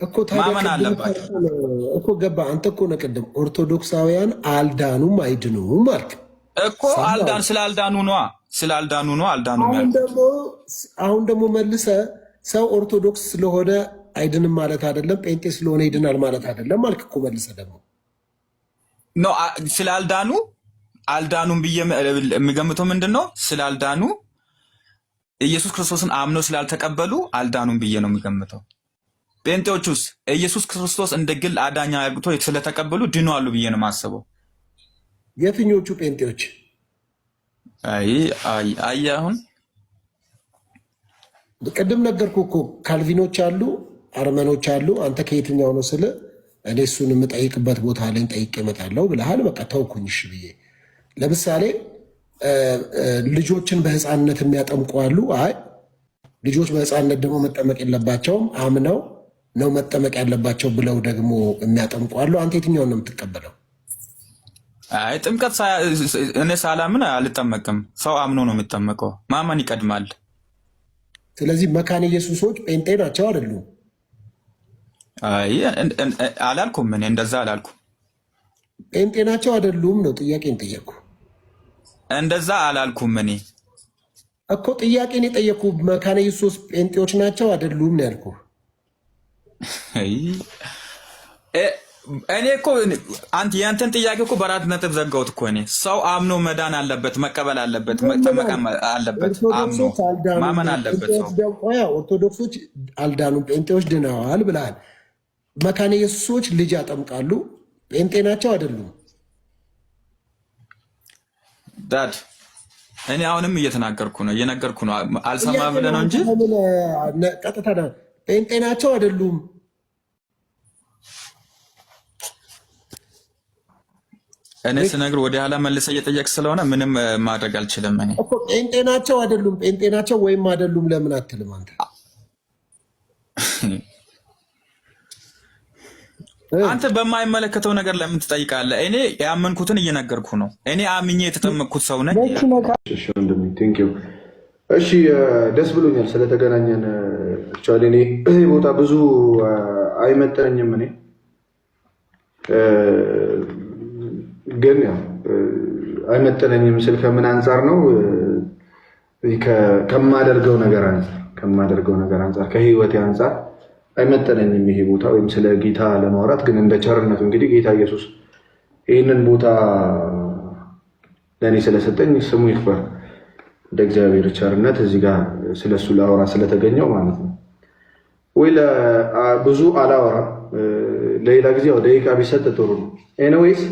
እኮ ታዲያ ማመን ቅድም አለባቸው እኮ ገባ። አንተ እኮ ነው ቅድም ኦርቶዶክሳውያን አልዳኑም አይድኑም አልክ እኮ። ስላልዳኑ ነዋ፣ ስላልዳኑ ነው አልዳኑም ያልኩት። አሁን ደግሞ መልሰ ሰው ኦርቶዶክስ ስለሆነ አይድንም ማለት አይደለም፣ ጴንጤ ስለሆነ ይድናል ማለት አይደለም አልክ እኮ መልሰ ደግሞ ነው። ስላልዳኑ አልዳኑም ብዬ የሚገምተው ምንድን ነው? ስላልዳኑ ኢየሱስ ክርስቶስን አምነው ስላልተቀበሉ አልዳኑም ብዬ ነው የሚገምተው። ጴንጤዎቹስ ኢየሱስ ክርስቶስ እንደ ግል አዳኛ አድርጎ ስለተቀበሉ ድነዋል ብዬ ነው የማስበው። የትኞቹ ጴንጤዎች? አይ አሁን ቅድም ነገርኩ እኮ ካልቪኖች አሉ፣ አርመኖች አሉ። አንተ ከየትኛው ነው ስለ እኔ እሱን የምጠይቅበት ቦታ ላይ ጠይቄ እመጣለሁ ብለሃል። በቃ ተውኩኝ እሺ ብዬ። ለምሳሌ ልጆችን በህፃንነት የሚያጠምቁ አሉ። አይ ልጆች በህፃንነት ደግሞ መጠመቅ የለባቸውም አምነው ነው መጠመቅ ያለባቸው ብለው ደግሞ የሚያጠምቁ አሉ። አንተ የትኛውን ነው የምትቀበለው? አይ ጥምቀት እኔ ሳላምን አልጠመቅም። ሰው አምኖ ነው የሚጠመቀው። ማመን ይቀድማል። ስለዚህ መካነ ኢየሱሶች ጴንጤ ናቸው አይደሉም? አይ አላልኩም፣ እኔ እንደዛ አላልኩም። ጴንጤ ናቸው አይደሉም ነው ጥያቄን ጠየቅኩ። እንደዛ አላልኩም እኔ እኮ ጥያቄን የጠየቅኩ መካነ ኢየሱስ ጴንጤዎች ናቸው አይደሉም ነው ያልኩ። እኔ እኮ አንተ ያንተን ጥያቄ እኮ በአራት ነጥብ ዘጋሁት እኮ። እኔ ሰው አምኖ መዳን አለበት፣ መቀበል አለበት፣ መጠመቅ አለበት፣ አምኖ ማመን አለበት። ሰው ኦርቶዶክሶች አልዳኑም፣ ጴንጤዎች ድነዋል ብለሃል። መካነ ኢየሱሶች ልጅ ያጠምቃሉ፣ ጴንጤ ናቸው አይደሉም? ዳድ እኔ አሁንም እየተናገርኩ ነው፣ እየነገርኩ ነው። አልሰማ ብለህ ነው እንጂ ቀጥታ ጴንጤ ናቸው አይደሉም? እኔ ስነግር ወደ ኋላ መልሰህ እየጠየቅ ስለሆነ ምንም ማድረግ አልችልም። እኔ እኮ ጴንጤ ናቸው አይደሉም? ጴንጤ ናቸው ወይም አይደሉም ለምን አትልም አንተ? አንተ በማይመለከተው ነገር ለምን ትጠይቃለህ? እኔ ያመንኩትን እየነገርኩ ነው። እኔ አምኜ የተጠመቅኩት ሰው ነኝ። እሺ ደስ ብሎኛል ስለተገናኘን። እኔ ይህ ቦታ ብዙ አይመጠነኝም። እኔ ግን ያው አይመጠነኝም ስል ከምን አንጻር ነው? ከማደርገው ነገር አንጻር ከህይወቴ አንጻር አይመጠነኝም ይሄ ቦታ ወይም ስለ ጌታ ለማውራት። ግን እንደ ቸርነቱ እንግዲህ ጌታ ኢየሱስ ይህንን ቦታ ለእኔ ስለሰጠኝ ስሙ ይክበር። እንደ እግዚአብሔር ቸርነት እዚህ ጋር ስለሱ ላወራ ስለተገኘው ማለት ነው። ወይ ብዙ አላወራም፣ ለሌላ ጊዜ ደቂቃ ቢሰጥ ጥሩ ነው። ኤኒዌይስ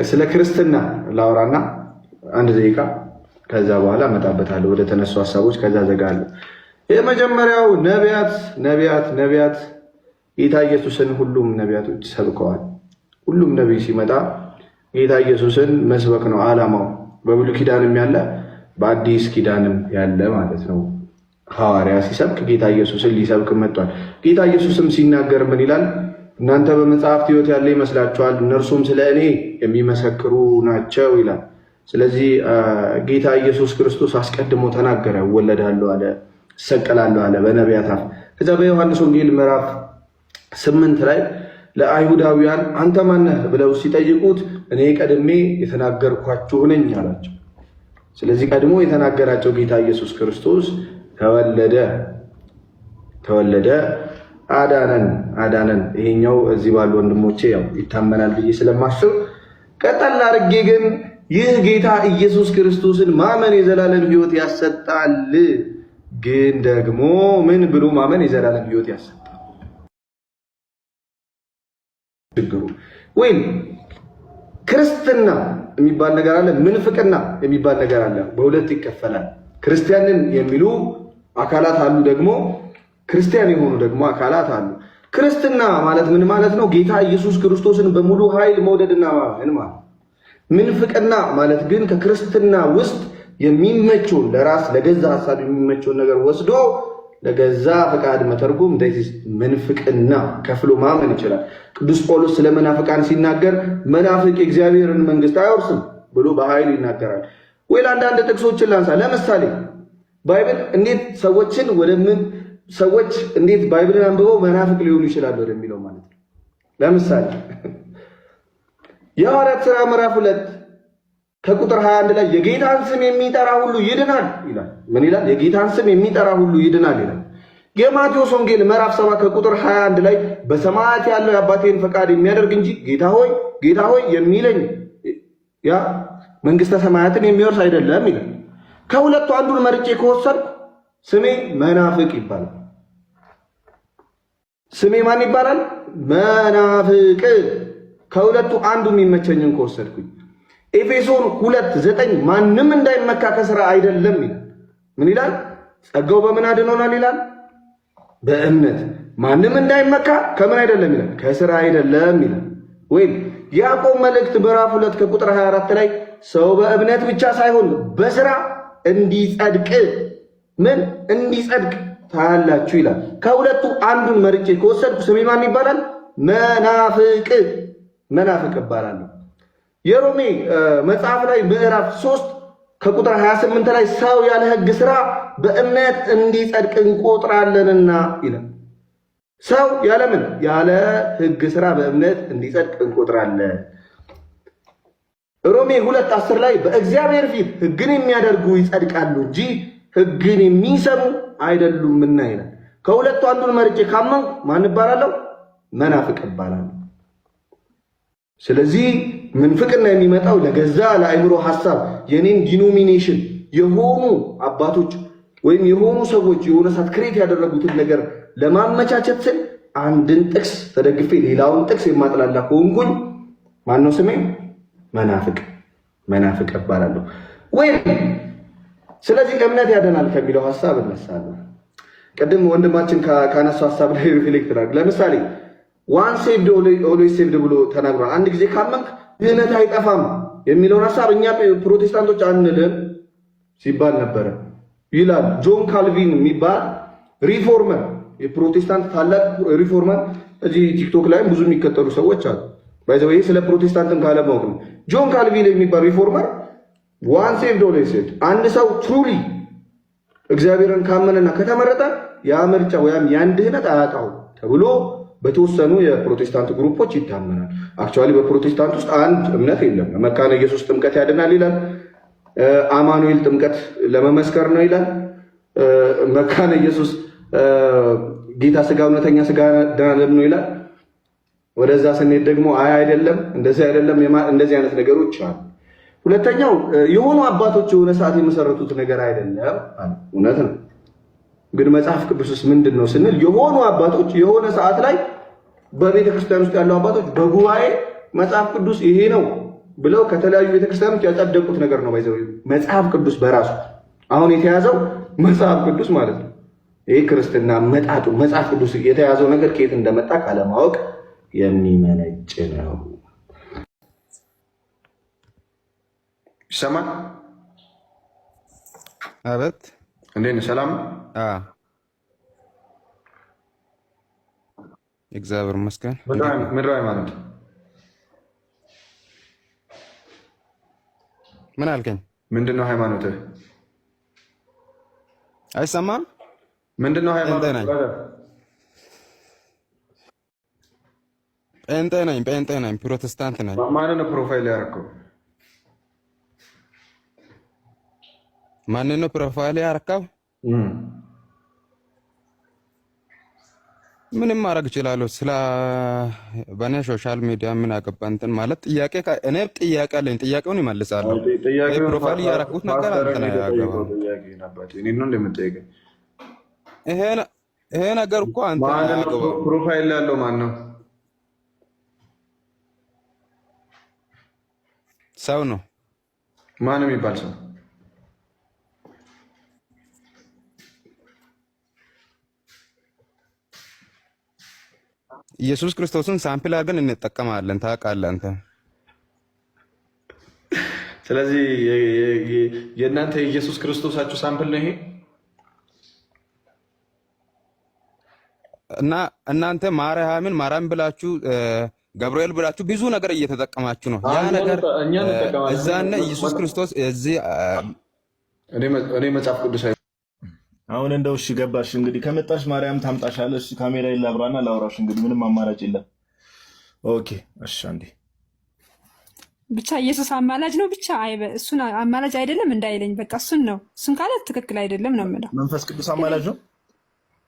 ስለ ክርስትና ላወራና አንድ ደቂቃ ከዛ በኋላ እመጣበታለሁ ወደ ተነሱ ሀሳቦች፣ ከዛ ዘጋለሁ። የመጀመሪያው ነቢያት ጌታ ኢየሱስን ሁሉም ነቢያቶች ሰብከዋል። ሁሉም ነቢይ ሲመጣ ጌታ ኢየሱስን መስበክ ነው ዓላማው። በብሉይ ኪዳንም ያለ በአዲስ ኪዳንም ያለ ማለት ነው። ሐዋርያ ሲሰብክ ጌታ ኢየሱስን ሊሰብክ መጥቷል። ጌታ ኢየሱስም ሲናገር ምን ይላል? እናንተ በመጽሐፍት ሕይወት ያለ ይመስላችኋል፣ እነርሱም ስለ እኔ የሚመሰክሩ ናቸው ይላል። ስለዚህ ጌታ ኢየሱስ ክርስቶስ አስቀድሞ ተናገረ። እወለዳለሁ አለ፣ እሰቀላለሁ አለ በነቢያት አፍ። ከዛ በዮሐንስ ወንጌል ምዕራፍ 8 ላይ ለአይሁዳውያን አንተ ማነህ ብለው ሲጠይቁት እኔ ቀድሜ የተናገርኳችሁ ነኝ አላቸው። ስለዚህ ቀድሞ የተናገራቸው ጌታ ኢየሱስ ክርስቶስ ተወለደ፣ አዳነን። ይሄኛው እዚህ ባሉ ወንድሞቼ ያው ይታመናል ብዬ ስለማስብ ቀጠል አድርጌ ግን ይህ ጌታ ኢየሱስ ክርስቶስን ማመን የዘላለም ሕይወት ያሰጣል። ግን ደግሞ ምን ብሎ ማመን የዘላለም ሕይወት ያሰጣል? ችግሩ ወይም ክርስትና የሚባል ነገር አለ፣ ምንፍቅና የሚባል ነገር አለ። በሁለት ይከፈላል። ክርስቲያንን የሚሉ አካላት አሉ፣ ደግሞ ክርስቲያን የሆኑ ደግሞ አካላት አሉ። ክርስትና ማለት ምን ማለት ነው? ጌታ ኢየሱስ ክርስቶስን በሙሉ ኃይል መውደድና ማመን ማለት። ምንፍቅና ማለት ግን ከክርስትና ውስጥ የሚመቸውን ለራስ ለገዛ ሀሳብ የሚመቸውን ነገር ወስዶ ለገዛ ፈቃድ መተርጎም እንደዚህ ምንፍቅና ከፍሎ ማመን ይችላል። ቅዱስ ጳውሎስ ስለ መናፍቃን ሲናገር መናፍቅ የእግዚአብሔርን መንግስት አይወርስም ብሎ በኃይል ይናገራል። ወይ አንዳንድ ጥቅሶችን ላንሳ። ለምሳሌ ባይብል እንዴት ሰዎች እንዴት ባይብልን አንብበው መናፍቅ ሊሆኑ ይችላሉ ወደሚለው ማለት ነው። ለምሳሌ የሐዋርያት ሥራ ምዕራፍ 2 ከቁጥር 21 ላይ የጌታን ስም የሚጠራ ሁሉ ይድናል ይላል። ምን ይላል? የጌታን ስም የሚጠራ ሁሉ ይድናል ይላል። የማቴዎስ ወንጌል ምዕራፍ 7 ከቁጥር 21 ላይ በሰማያት ያለው የአባቴን ፈቃድ የሚያደርግ እንጂ ጌታ ሆይ የሚለኝ ያ መንግስተ ሰማያትን የሚወርስ አይደለም ይላል። ከሁለቱ አንዱን መርጬ ከወሰድኩ ስሜ መናፍቅ ይባላል። ስሜ ማን ይባላል? መናፍቅ። ከሁለቱ አንዱ የሚመቸኝን ከወሰድኩኝ። ኤፌሶን 2:9 ማንም እንዳይመካ ከሥራ አይደለም ይላል። ምን ይላል? ጸጋው በምን አድኖናል ይላል? በእምነት። ማንም እንዳይመካ ከምን አይደለም ይላል? ከሥራ አይደለም ይላል። ወይም ያዕቆብ መልእክት ምዕራፍ 2 ከቁጥር 24 ላይ ሰው በእምነት ብቻ ሳይሆን በሥራ እንዲጸድቅ እንዲጸድቅ ታያላችሁ ይላል። ከሁለቱ አንዱን መርጬ ከወሰድኩ ስሜ ማን ይባላል? መናፍቅ እባላለሁ። የሮሜ መጽሐፍ ላይ ምዕራፍ 3 ከቁጥር 28 ላይ ሰው ያለ ሕግ ሥራ በእምነት እንዲጸድቅ እንቆጥራለንና ይላል። ሰው ያለምን ያለ ሕግ ሥራ በእምነት እንዲጸድቅ እንቆጥራለን። ሮሜ 2:10 ላይ በእግዚአብሔር ፊት ሕግን የሚያደርጉ ይጸድቃሉ እንጂ ሕግን የሚሰሙ አይደሉምና ይላል። ከሁለቱ አንዱን መርጬ ካመንኩ ማን እባላለሁ? መናፍቅ እባላለሁ። ስለዚህ ምንፍቅና የሚመጣው ለገዛ ለአእምሮ ሐሳብ የኔን ዲኖሚኔሽን የሆኑ አባቶች ወይም የሆኑ ሰዎች የሆነ ሰዓት ክሬት ያደረጉትን ነገር ለማመቻቸት ስል አንድን ጥቅስ ተደግፌ ሌላውን ጥቅስ የማጥላላ ከሆንኩኝ ማነው ስሜ? መናፍቅ እባላለሁ። ወይም ስለዚህ እምነት ያደናል ከሚለው ሐሳብ እነሳለሁ። ቅድም ወንድማችን ካነሳው ሐሳብ ላይ ሪፍሌክት አድርግ። ለምሳሌ ዋን ሴቭድ ኦልዌይስ ሴቭድ ብሎ ተናግሯል። አንድ ጊዜ ካመንክ ድህነት አይጠፋም የሚለውን ሐሳብ እኛ ፕሮቴስታንቶች አንልም ሲባል ነበረ ይላል። ጆን ካልቪን የሚባል ሪፎርመር፣ የፕሮቴስታንት ታላቅ ሪፎርመር፣ እዚህ ቲክቶክ ላይም ብዙ የሚከተሉ ሰዎች አሉ። ባይዘው ይሄ ስለ ፕሮቴስታንትም ካለማወቅ ነው። ጆን ካልቪን የሚባል ሪፎርመር ዋን ሴቭድ ኦልዌይስ ሴቭድ፣ አንድ ሰው ትሩሊ እግዚአብሔርን ካመነና ከተመረጠ ያ ምርጫ ወይም ያን ድህነት አያጣው ተብሎ በተወሰኑ የፕሮቴስታንት ግሩፖች ይታመናል። አክቹዋሊ በፕሮቴስታንት ውስጥ አንድ እምነት የለም። መካነ ኢየሱስ ጥምቀት ያድናል ይላል። አማኑኤል ጥምቀት ለመመስከር ነው ይላል። መካነ ኢየሱስ ጌታ ስጋ እውነተኛ ስጋ ደም ነው ይላል። ወደዛ ስንሄድ ደግሞ አይደለም፣ እንደዚህ አይደለም፣ እንደዚህ አይነት ነገሮች አሉ። ሁለተኛው የሆኑ አባቶች የሆነ ሰዓት የመሰረቱት ነገር አይደለም። እውነት ነው። ግን መጽሐፍ ቅዱስስ ምንድን ነው ስንል የሆኑ አባቶች የሆነ ሰዓት ላይ በቤተ ክርስቲያን ውስጥ ያሉ አባቶች በጉባኤ መጽሐፍ ቅዱስ ይሄ ነው ብለው ከተለያዩ ቤተክርስቲያኖች ያጸደቁት ነገር ነው። ባይዘው መጽሐፍ ቅዱስ በራሱ አሁን የተያዘው መጽሐፍ ቅዱስ ማለት ነው። ይሄ ክርስትና መጣጡ መጽሐፍ ቅዱስ የተያዘው ነገር ከየት እንደመጣ ካለማወቅ የሚመነጭ ነው። ይሰማል? አበት እንዴት ነህ? ሰላም? እግዚአብሔር ይመስገን። ምድራዊ ማለት ምን አልከኝ? ምንድነው ሃይማኖትህ? አይሰማም? ምንድነው ሃይማኖትህ? ጴንጤ ነኝ፣ ፕሮቴስታንት ነኝ። ማንን ነው ፕሮፋይል ያደረከው? ማንን ነው ፕሮፋይል ያደረከው? ምንም ማድረግ እችላለሁ። ስለ በኔ ሶሻል ሚዲያ ምን አገባ እንትን ማለት ጥያቄ እኔ ጥያቄ አለኝ፣ ጥያቄውን ይመልሳለሁ። ፕሮፋይል ያደረኩት ነገር አንተ ነው ያገባው። ይሄ ነገር እኮ አንተ ነው። ፕሮፋይል ያለው ማን ነው? ሰው ነው። ማን የሚባል ሰው? ኢየሱስ ክርስቶስን ሳምፕል አድርገን እንጠቀማለን። ታውቃለህ አንተ። ስለዚህ የእናንተ የኢየሱስ ክርስቶሳችሁ ሳምፕል ነው ይሄ። እና እናንተ ማርያም ብላችሁ ገብርኤል ብላችሁ ብዙ ነገር እየተጠቀማችሁ ነው። ያ ነገር እዛና ኢየሱስ ክርስቶስ እዚህ እኔ መጽሐፍ ቅዱስ አሁን እንደው እሺ ገባሽ እንግዲህ ከመጣሽ ማርያም ታምጣሻለሽ። ካሜራ ይላብራና ላውራሽ እንግዲህ ምንም አማራጭ የለም። ኦኬ እሺ አንዴ ብቻ ኢየሱስ አማላጅ ነው ብቻ እሱን አማላጅ አይደለም እንዳይለኝ በቃ እሱን ነው። እሱን ካለ ትክክል አይደለም ነው የምለው። መንፈስ ቅዱስ አማላጅ ነው።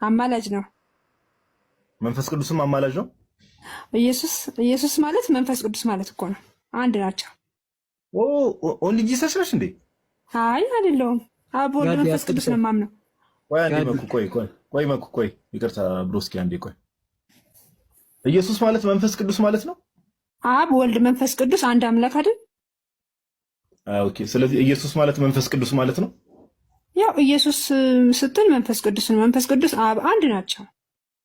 አማላጅ ነው። መንፈስ ቅዱስም አማላጅ ነው። ኢየሱስ ማለት መንፈስ ቅዱስ ማለት እኮ ነው። አንድ ናቸው። ኦንሊ ጂሰስ ነሽ እንዴ? አይ አይደለሁም። አብ ወልድ መንፈስ ቅዱስ ነው የማምነው። ቆይ አንዴ መኩ ቆይ ይቅርታ ብሮስኪ አንዴ ቆይ። ኢየሱስ ማለት መንፈስ ቅዱስ ማለት ነው። አብ ወልድ መንፈስ ቅዱስ አንድ አምላክ አይደል? ኦኬ። ስለዚህ ኢየሱስ ማለት መንፈስ ቅዱስ ማለት ነው። ያው ኢየሱስ ስትል መንፈስ ቅዱስ ነው። መንፈስ ቅዱስ አብ አንድ ናቸው።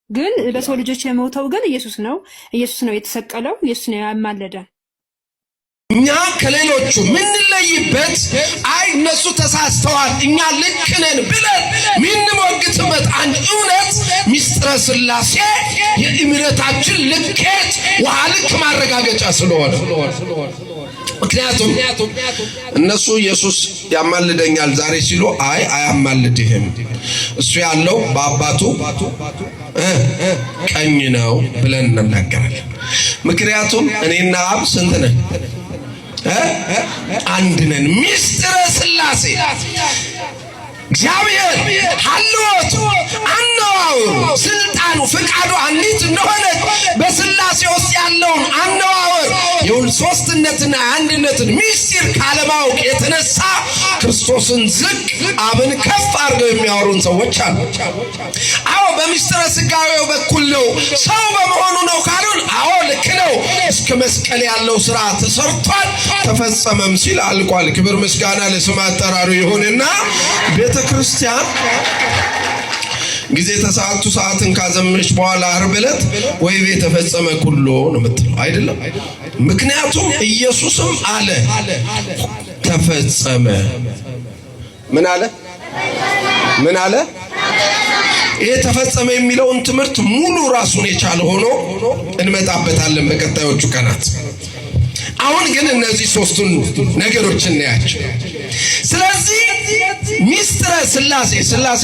ግን ለሰው ልጆች የሞተው ግን ኢየሱስ ነው። ኢየሱስ ነው የተሰቀለው። ኢየሱስ ነው ያማለደን። እኛ ከሌሎቹ ምንለይበት አይ እነሱ ተሳስተዋል እኛ ልክ ነን ብለን ምንሞግትበት አንድ እውነት ሚስጥረ ሥላሴ የእምነታችን ልኬት ውሃ ልክ ማረጋገጫ ስለሆነ ምክንያቱም እነሱ ኢየሱስ ያማልደኛል ዛሬ ሲሉ አይ አያማልድህም እሱ ያለው በአባቱ ቀኝ ነው ብለን እንናገራለን። ምክንያቱም እኔና አብ ስንት ነን? አንድ ነን። ሚስጥረ ሥላሴ እግዚአብሔር ሀልወቱ አነዋወሩ ስልጣኑ ፍቃዱ አንዲት እንደሆነ በሥላሴ ውስጥ ያለውን አነዋወር የሁሉ ሶስትነትና አንድነትን ሚስጢር ካለማወቅ የተነሳ ክርስቶስን ዝቅ አብን ከፍ አድርገው የሚያወሩን ሰዎች አሉ። አዎ በሚስጥረ ሥጋዌው በኩል ነው ሰው በመሆኑ ነው ካሉን አዎ ልክ ነው። እስከ መስቀል ያለው ስራ ተሰርቷል ተፈጸመም ሲል አልቋል። ክብር ምስጋና ለስም አጠራሩ ይሁንና ቤተ ክርስቲያን ጊዜ ተሰዓቱ ሰዓትን ካዘመች በኋላ ዓርብ ዕለት ወይ ቤት ተፈጸመ ኩሎ ነው የምትለው አይደለም። ምክንያቱም ኢየሱስም አለ ተፈጸመ። ምን አለ? ይሄ ተፈጸመ የሚለውን ትምህርት ሙሉ ራሱን የቻለ ሆኖ እንመጣበታለን በቀጣዮቹ ቀናት። አሁን ግን እነዚህ ሶስቱን ነገሮች እናያቸው። ስለዚህ ሚስጥረ ሥላሴ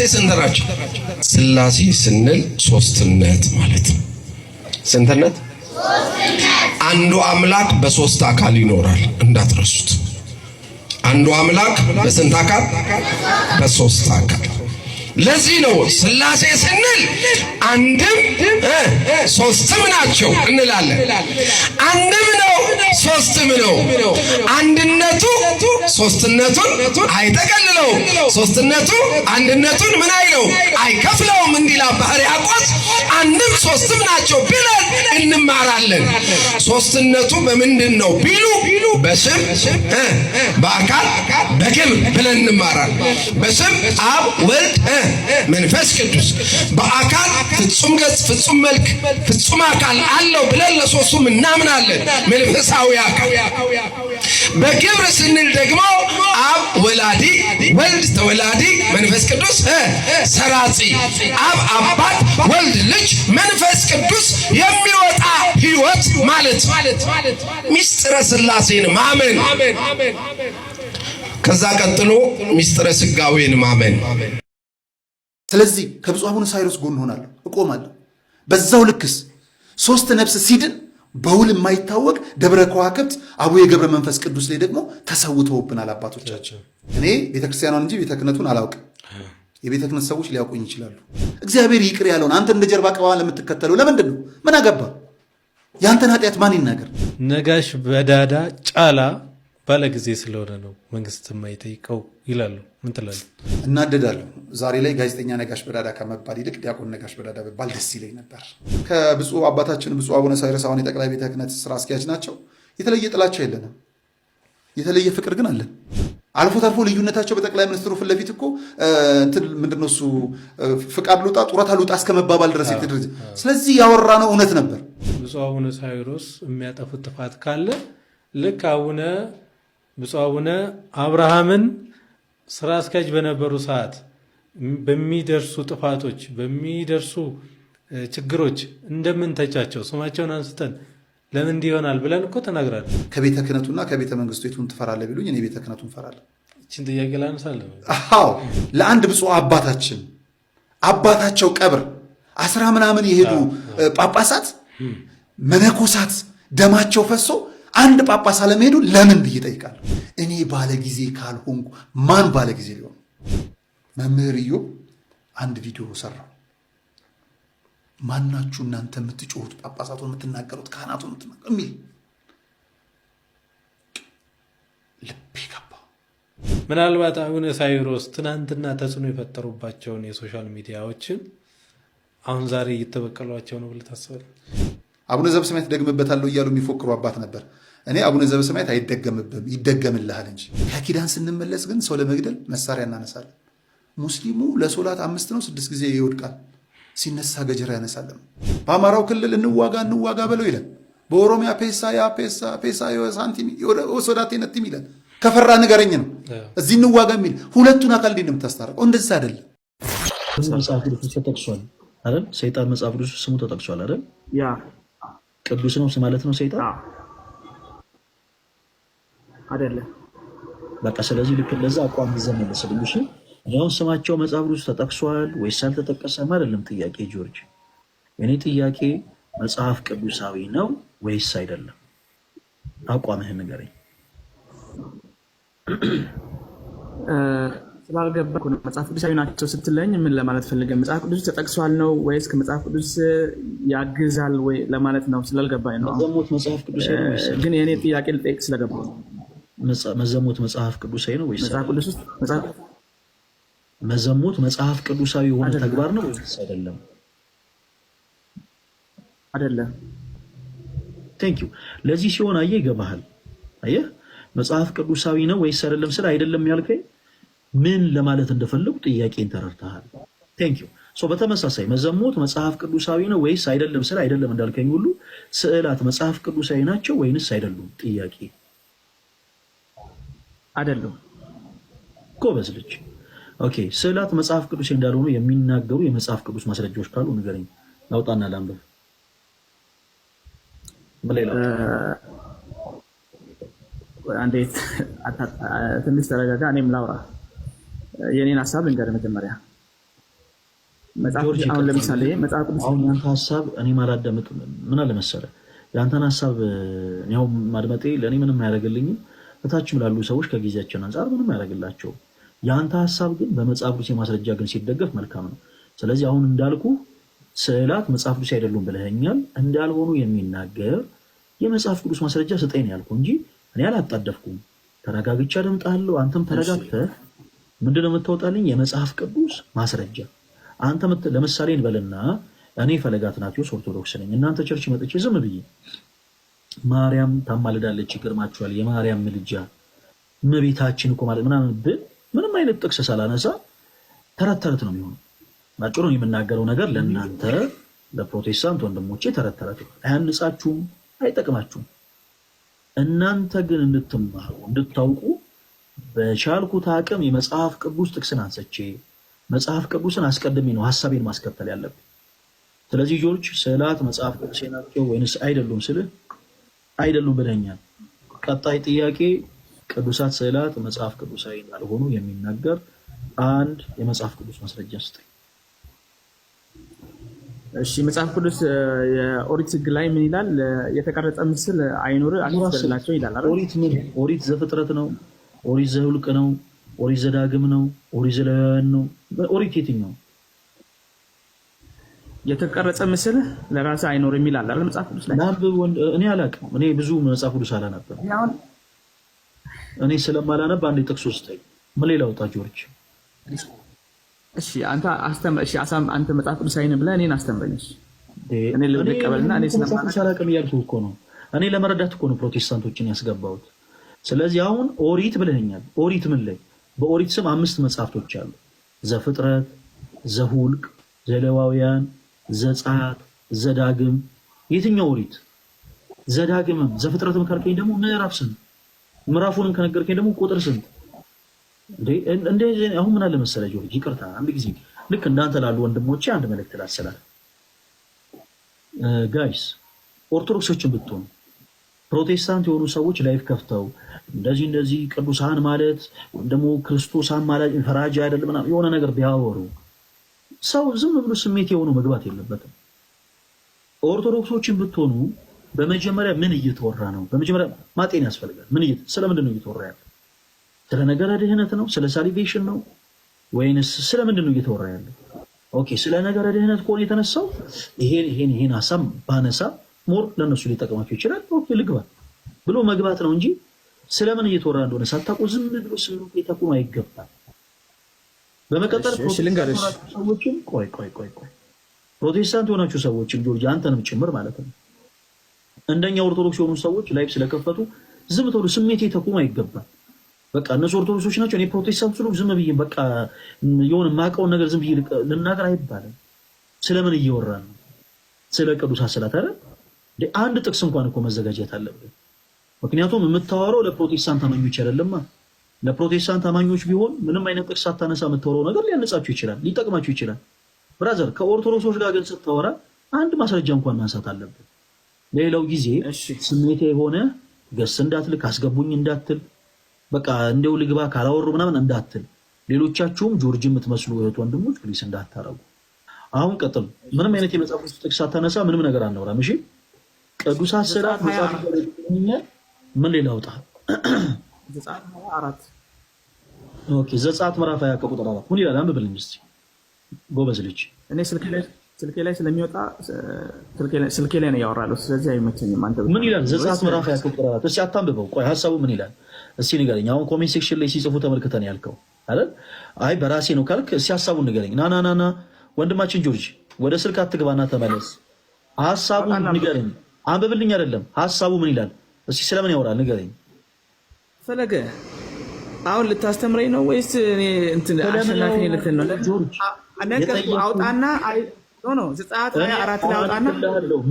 ስንት ናቸው? ሥላሴ ስንል ሶስትነት ማለት ነው። ስንትነት? አንዱ አምላክ በሶስት አካል ይኖራል እንዳትረሱት። አንዱ አምላክ በስንት አካል? በሶስት አካል። ለዚህ ነው ሥላሴ ስንል አንድም ሶስትም ናቸው እንላለን። አንድም ነው ሶስትም ነው። አንድነቱ ሶስትነቱን አይጠቀልለውም። ሶስትነቱ አንድነቱን ምን አይለው አይከፍለውም እንዲል አባ ሕርያቆስ አንድም ሶስትም ናቸው ብለን እንማራለን። ሶስትነቱ በምንድን ነው ቢሉ በስም በአካል በግብር ብለን እንማራለን። በስም አብ ወልድ መንፈስ ቅዱስ በአካል ፍጹም ገጽ ፍጹም መልክ ፍጹም አካል አለው ብለን ለሶስቱም እናምናለን። መንፈሳዊ አካል በግብር ስንል ደግሞ አብ ወላዲ ወልድ ተወላዲ መንፈስ ቅዱስ ሰራጺ አብ አባት ወልድ ልጅ መንፈስ ቅዱስ የሚወጣ ሕይወት ማለት ሚስጥረ ሥላሴን ማመን። ከዛ ቀጥሎ ሚስጥረ ሥጋዌን ማመን። ስለዚህ ከብፁዕ አቡነ ሳይሮስ ጎን ሆናለሁ፣ እቆማለሁ። በዛው ልክስ ሶስት ነፍስ ሲድን በውል የማይታወቅ ደብረ ከዋክብት አቡነ ገብረ መንፈስ ቅዱስ ላይ ደግሞ ተሰውተውብናል አባቶቻችን። እኔ ቤተክርስቲያኗን እንጂ ቤተ ክህነቱን አላውቅም። የቤተ ክህነት ሰዎች ሊያውቁኝ ይችላሉ። እግዚአብሔር ይቅር ያለውን አንተ እንደ ጀርባ ቀባ ለምትከተለው ለምንድን ነው? ምን አገባ? ያንተን ኃጢአት ማን ይናገር? ነጋሽ በዳዳ ጫላ ባለ ጊዜ ስለሆነ ነው መንግስት የማይጠይቀው ይላሉ። ምን ትላለህ? እናደዳለሁ። ዛሬ ላይ ጋዜጠኛ ነጋሽ በዳዳ ከመባል ይልቅ ዲያቆን ነጋሽ በዳዳ በባል ደስ ይለኝ ነበር። ከብፁዕ አባታችን ብፁዕ አቡነ ሳይሮስ አሁን የጠቅላይ ቤተ ክህነት ስራ አስኪያጅ ናቸው። የተለየ ጥላቻ የለንም፣ የተለየ ፍቅር ግን አለን። አልፎ ተርፎ ልዩነታቸው በጠቅላይ ሚኒስትሩ ፊት ለፊት እኮ እንትን ምንድነው እሱ ፍቃድ ልውጣ ጡረታ ልውጣ እስከመባባል ድረስ የተደረሰ። ስለዚህ ያወራነው እውነት ነበር። ብፁዕ አቡነ ሳይሮስ የሚያጠፉት ጥፋት ካለ ልክ ብፁዕ አቡነ አብርሃምን ስራ አስኪያጅ በነበሩ ሰዓት በሚደርሱ ጥፋቶች በሚደርሱ ችግሮች እንደምንተቻቸው ስማቸውን አንስተን ለምን እንዲሆናል ብለን እኮ ተናግራለን። ከቤተ ክህነቱና ከቤተ መንግስቱ የቱን ትፈራለህ ቢሉኝ እኔ ቤተ ክህነቱን እፈራለሁ። እቺን ጥያቄ ላነሳለን። አዎ ለአንድ ብፁዕ አባታችን አባታቸው ቀብር 10 ምናምን የሄዱ ጳጳሳት መነኮሳት ደማቸው ፈሶ አንድ ጳጳስ አለመሄዱ ለምን ብዬ እጠይቃለሁ። እኔ ባለ ጊዜ ካልሆንኩ ማን ባለ ጊዜ ሊሆን? መምህር ኢዮብ አንድ ቪዲዮ ሰራው። ማናችሁ እናንተ የምትጮሁት ጳጳሳቱን የምትናገሩት ካህናቱን የምትናገሩት የሚል ልቤ ገባ። ምናልባት አቡነ ሳይሮስ ትናንትና ተጽዕኖ የፈጠሩባቸውን የሶሻል ሚዲያዎችን አሁን ዛሬ እየተበቀሏቸው ነው ብለህ ታስባለህ? አቡነ ዘበሰማያት ደግምበታለሁ እያሉ የሚፎክሩ አባት ነበር። እኔ አቡነ ዘበሰማያት አይደገምብህም ይደገምልሃል እንጂ። ከኪዳን ስንመለስ ግን ሰው ለመግደል መሳሪያ እናነሳለን። ሙስሊሙ ለሶላት 5 ነው 6 ጊዜ ይወድቃል፣ ሲነሳ ገጀራ ያነሳለን። በአማራው ክልል እንዋጋ በለው ይለን። በኦሮሚያ ፔሳ ሳንቲም ወሶዳቴ ነትም ይለን። ከፈራ ንገረኝ ነው እዚህ እንዋጋ የሚል ሁለቱን አካል እንዴት ነው የምታስታርቀው? እንደዛ አይደለም። መጽሐፍ ቅዱስ ተጠቅሷል አይደል? ሰይጣን መጽሐፍ ቅዱስ ስሙ ተጠቅሷል አይደል? ያ ቅዱስ ነው ማለት ነው ሰይጣን አይደለም። በቃ ስለዚህ ልክ እንደዛ አቋም ይዘመለስልኝ። እሺ ያው ስማቸው መጽሐፍ ቅዱስ ተጠቅሷል ወይስ አልተጠቀሰም አይደለም ጥያቄ ጆርጅ። የኔ ጥያቄ መጽሐፍ ቅዱሳዊ ነው ወይስ አይደለም? አቋምህን ንገረኝ። ስላልገባህ ነው። መጽሐፍ ቅዱሳዊ ናቸው ስትለኝ ምን ለማለት ፈልገህ? መጽሐፍ ቅዱስ ተጠቅሷል ነው ወይስ ከመጽሐፍ ቅዱስ ያግዛል ወይ ለማለት ነው? ስላልገባኝ ነው። መዘሙት መጽሐፍ ቅዱሳዊ ነው ወይስ? ግን የኔ ጥያቄ ልጠይቅ ስለገባሁ ነው። መዘሙት መጽሐፍ ቅዱሳዊ ነው ወይስ? መጽሐፍ ቅዱስ ውስጥ መዘሙት መጽሐፍ ቅዱሳዊ የሆነ ተግባር ነው ወይስ አይደለም? አይደለም። ቴንክ ዩ። ለዚህ ሲሆን አየህ ይገባሃል። አየህ መጽሐፍ ቅዱሳዊ ነው ወይስ አይደለም ስለ አይደለም ያልከኝ ምን ለማለት እንደፈለጉ ጥያቄን ተረድተሃል። ቴንክ ዩ። ሶ በተመሳሳይ መዘሙት መጽሐፍ ቅዱሳዊ ነው ወይስ አይደለም ስለ አይደለም እንዳልከኝ ሁሉ ስዕላት መጽሐፍ ቅዱሳዊ ናቸው ወይንስ አይደሉም? ጥያቄ አይደሉም። ጎበዝ ልጅ። ኦኬ ስዕላት መጽሐፍ ቅዱሳዊ እንዳልሆኑ የሚናገሩ የመጽሐፍ ቅዱስ ማስረጃዎች ካሉ ንገረኝ፣ ላውጣና ላንብብ። አንዴት ትንሽ ተረጋጋ፣ እኔም ላውራ። የኔን ሀሳብ ልንገርህ መጀመሪያ። አሁን ለምሳሌ መጽሐፍ ቅዱስ አሁን ያንተ ሀሳብ እኔ ማላዳመጥ ምን አለ መሰለህ፣ ያንተን ሀሳብ ያው ማድመጤ ለእኔ ምንም አያደርግልኝም። እታችም ላሉ ሰዎች ከጊዜያችን አንጻር ምንም አያደርግላቸውም። ያንተ ሀሳብ ግን በመጽሐፍ ቅዱስ ማስረጃ ግን ሲደገፍ መልካም ነው። ስለዚህ አሁን እንዳልኩ ስዕላት መጽሐፍ ቅዱስ አይደሉም ብለኸኛል። እንዳልሆኑ የሚናገር የመጽሐፍ ቅዱስ ማስረጃ ስጠኝ ያልኩ እንጂ እኔ አላጣደፍኩም። ተረጋግቼ አደምጣለሁ። አንተም ተረጋግተህ ምንድነው የምታወጣልኝ? የመጽሐፍ ቅዱስ ማስረጃ። አንተ ለምሳሌ እንበልና እኔ ፈለገ አትናቴዎስ ኦርቶዶክስ ነኝ። እናንተ ቸርች መጥቼ ዝም ብዬ ማርያም ታማልዳለች ይገርማችኋል፣ የማርያም ምልጃ እመቤታችን እኮ ማለት ምናምን ብል ምንም አይነት ጥቅስ ሳላነሳ ተረት ተረት ነው የሚሆነው። ባጭሩ የምናገረው ነገር ለእናንተ ለፕሮቴስታንት ወንድሞቼ ተረት ተረት አያንጻችሁም፣ አይጠቅማችሁም። እናንተ ግን እንድትማሩ እንድታውቁ በቻልኩት አቅም የመጽሐፍ ቅዱስ ጥቅስን አንስቼ መጽሐፍ ቅዱስን አስቀድሜ ነው ሀሳቤን ማስከተል ያለብን። ስለዚህ ጆርጅ ስዕላት መጽሐፍ ቅዱስ ናቸው ወይንስ አይደሉም ስልህ አይደሉም ብለኛል። ቀጣይ ጥያቄ ቅዱሳት ስዕላት መጽሐፍ ቅዱሳዊ እንዳልሆኑ የሚናገር አንድ የመጽሐፍ ቅዱስ ማስረጃ ስጠኝ። እሺ መጽሐፍ ቅዱስ የኦሪት ሕግ ላይ ምን ይላል? የተቀረጸ ምስል አይኑር አትስገድላቸው ይላል አይደል? ኦሪት ዘፍጥረት ነው? ኦሪት ዘኍልቍ ነው? ኦሪት ዘዳግም ነው? ኦሪት ዘሌዋውያን ነው? ኦሪት የትኛው? የተቀረጸ ምስል ለራስህ አይኖር የሚል አለ አይደል መጽሐፍ ቅዱስ ላይ? እኔ አላውቅም። እኔ ብዙ መጽሐፍ ቅዱስ አላነበብም። እኔ ስለማላነብ አንዴ ጥቅስ ውስጥ ምን ሌላ ወጣ ጆርጅ? እሺ አንተ አስተምር። እሺ አንተ መጽሐፍ ቅዱስ አይነ ብለህ እኔን አስተምረኝ። እኔ ልቀበልና እኔ ስለማላውቅ አላውቅም እያልኩህ እኮ ነው። እኔ ለመረዳት እኮ ነው ፕሮቴስታንቶችን ያስገባሁት። ስለዚህ አሁን ኦሪት ብለኸኛል። ኦሪት ምን ላይ? በኦሪት ስም 5 መጽሐፍቶች አሉ። ዘፍጥረት፣ ዘኍልቍ፣ ዘሌዋውያን፣ ዘጸአት፣ ዘዳግም። የትኛው ኦሪት? ዘዳግምም ዘፍጥረትም ካልከኝ ደግሞ ምዕራፍ ስንት? ምዕራፉንም ከነገርከኝ ደግሞ ቁጥር ስንት? እንደዚህ አሁን ምን አለ መሰለህ ጆርጅ፣ ይቅርታ አንድ ጊዜ ልክ እንዳንተ ላሉ ወንድሞቼ አንድ መልእክት ላሰላል። ጋይስ ኦርቶዶክሶችን ብትሆኑ ፕሮቴስታንት የሆኑ ሰዎች ላይፍ ከፍተው እንደዚህ ቅዱሳን ማለት ወይም ደግሞ ክርስቶስ አማላጅ ፈራጅ አይደለም ምናምን የሆነ ነገር ቢያወሩ ሰው ዝም ብሎ ስሜት የሆነው መግባት የለበትም። ኦርቶዶክሶችን ብትሆኑ በመጀመሪያ ምን እየተወራ ነው? በመጀመሪያ ማጤን ያስፈልጋል። ስለምንድን ነው እየተወራ ያለው? ስለ ነገረ ድህነት ነው? ስለ ሳሊቬሽን ነው? ወይንስ ስለምንድን ነው እየተወራ ያለው? ኦኬ፣ ስለ ነገረ ድህነት ከሆነ የተነሳው ይሄን ሀሳብ ባነሳ ሞር ለእነሱ ሊጠቅማቸው ይችላል። ኦኬ ልግባ ብሎ መግባት ነው እንጂ ስለምን እየተወራ እንደሆነ ሳታውቁ ዝም ብሎ ስሜት ሊጠቁም አይገባም። በመቀጠል ሰዎችን ቆይ ፕሮቴስታንት የሆናችሁ ሰዎችን ጆርጅ አንተንም ጭምር ማለት ነው እንደኛ ኦርቶዶክስ የሆኑ ሰዎች ላይፍ ስለከፈቱ ዝም ብሎ ስሜት ሊጠቁም አይገባም። በቃ እነሱ ኦርቶዶክሶች ናቸው እኔ ፕሮቴስታንት ስለሆንኩ ዝም ብዬ በቃ የሆነ የማውቀውን ነገር ዝም ብዬ ልናገር አይባልም። ስለምን እየወራ ነው? ስለ ቅዱሳት ስዕላት አይደል? አንድ ጥቅስ እንኳን እኮ መዘጋጀት አለብን። ምክንያቱም የምታወራው ለፕሮቴስታንት አማኞች አይደለማ። ለፕሮቴስታንት አማኞች ቢሆን ምንም አይነት ጥቅስ ሳታነሳ የምታወራው ነገር ሊያነጻችሁ ይችላል፣ ሊጠቅማችሁ ይችላል። ብራዘር ከኦርቶዶክሶች ጋር ግን ስታወራ አንድ ማስረጃ እንኳን ማንሳት አለብን። ሌላው ጊዜ ስሜቴ የሆነ ገስ እንዳትል ካስገቡኝ እንዳትል በቃ እንደው ልግባ ካላወሩ ምናምን እንዳትል። ሌሎቻችሁም ጆርጅ የምትመስሉ እህት ወንድሞች ፕሊስ እንዳታረጉ። አሁን ቀጥል። ምንም አይነት የመጽሐፍ ቅዱስ ጥቅስ ሳታነሳ ምንም ነገር አናወራም። እሺ ቅዱሳት ስዕላት መጽሐፍ ይገኛል። ምን ሌላ አውጣ? ዘጸአት 24 ኦኬ፣ ዘጸአት ምዕራፍ 20 ከቁጥር 4 ምን ይላል? አንብብልኝ እስቲ ጎበዝ ልጅ። እኔ ስልኬ ላይ ስለሚወጣ ስልኬ ላይ ነው ያወራለሁ፣ ስለዚህ አይመቸኝም። አንተ ምን ይላል? ዘጸአት ምዕራፍ 20 ከቁጥር 4 እስቲ አታንብበው። ቆይ ሐሳቡ ምን ይላል እስቲ ንገረኝ። አሁን ኮሜንት ሴክሽን ላይ ሲጽፉ ተመልክተን ያልከው አይደል? አይ በራሴ ነው ካልክ እስቲ ሐሳቡን ንገረኝ። ና ወንድማችን ጆርጅ ወደ ስልክ አትግባና ተመለስ። ሐሳቡን ንገረኝ። አንብብልኝ አይደለም፣ ሐሳቡ ምን ይላል እስቲ ስለምን ያወራል ንገረኝ። ፈለገ አሁን ልታስተምረኝ ነው ወይስ እኔ እንትን አሸናፊ ልትን ነው? ጆርጅ አውጣና ኖ ዘጸአት 24 ላይ አውጣና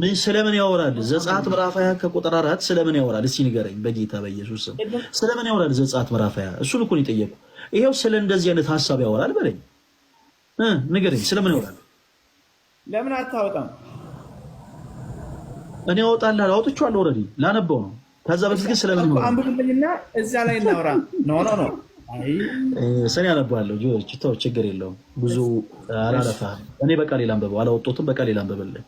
ምን ስለምን ያወራል? ዘጸአት ምዕራፍ 20 ከቁጥር 4 ስለምን ያወራል? እስቲ ንገረኝ በጌታ በኢየሱስ ስም ስለምን ያወራል? ዘጸአት ምዕራፍ 20 እሱን እኮ ነው የጠየቁ። ይሄው ስለ እንደዚህ አይነት ሐሳብ ያወራል በለኝ። ንገረኝ ስለምን ያወራል? ለምን አታወጣም? እኔ አወጣለሁ፣ አውጥቼዋለሁ ኦልሬዲ ላነበው ነው። ከዛ በፊት ግን ስለምን ነው አንብብልኝና እዛ ላይ እናወራ። ኖ ሰኔ አነባለሁ። ጆርጅ ተው፣ ችግር የለውም ብዙ አላለፋህም። እኔ በቃሌ ላንብበው፣ አላወጣሁትም፣ በቃሌ ላንብብልህ።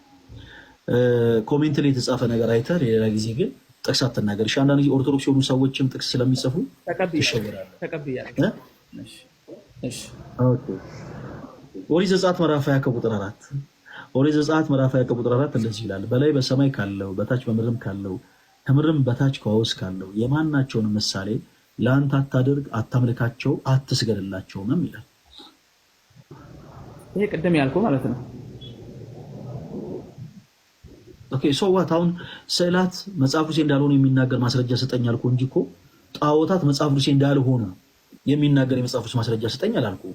ኮሜንት ላይ የተጻፈ ነገር አይተህ ሌላ ጊዜ ግን ጥቅስ አትናገር። እሺ አንዳንድ ጊዜ ኦርቶዶክስ የሆኑ ሰዎችም ጥቅስ ስለሚጽፉ ይሸወራል። ተቀብያለሁ። እሺ ኦኬ። ኦሪት ዘጸአት ምዕራፍ 20 ከቁጥር 4 ኦሪት ዘጸአት ምዕራፍ 20 ከቁጥር 4 እንደዚህ ይላል፣ በላይ በሰማይ ካለው በታች በምድርም ካለው ከምድርም በታች ከውሃ ካለው የማናቸውን ምሳሌ ለአንተ አታድርግ፣ አታምልካቸው፣ አትስገድላቸውም ይላል። ይሄ ቅድም ያልኩህ ማለት ነው። ኦኬ ሶ ዋት አሁን ስዕላት መጽሐፍ ቅዱስ እንዳልሆኑ የሚናገር ማስረጃ ስጠኝ አልኩህ እንጂ እኮ ጣዖታት መጽሐፍ ቅዱስ እንዳልሆኑ የሚናገር የመጽሐፍ ቅዱስ ማስረጃ ስጠኝ አላልኩህ።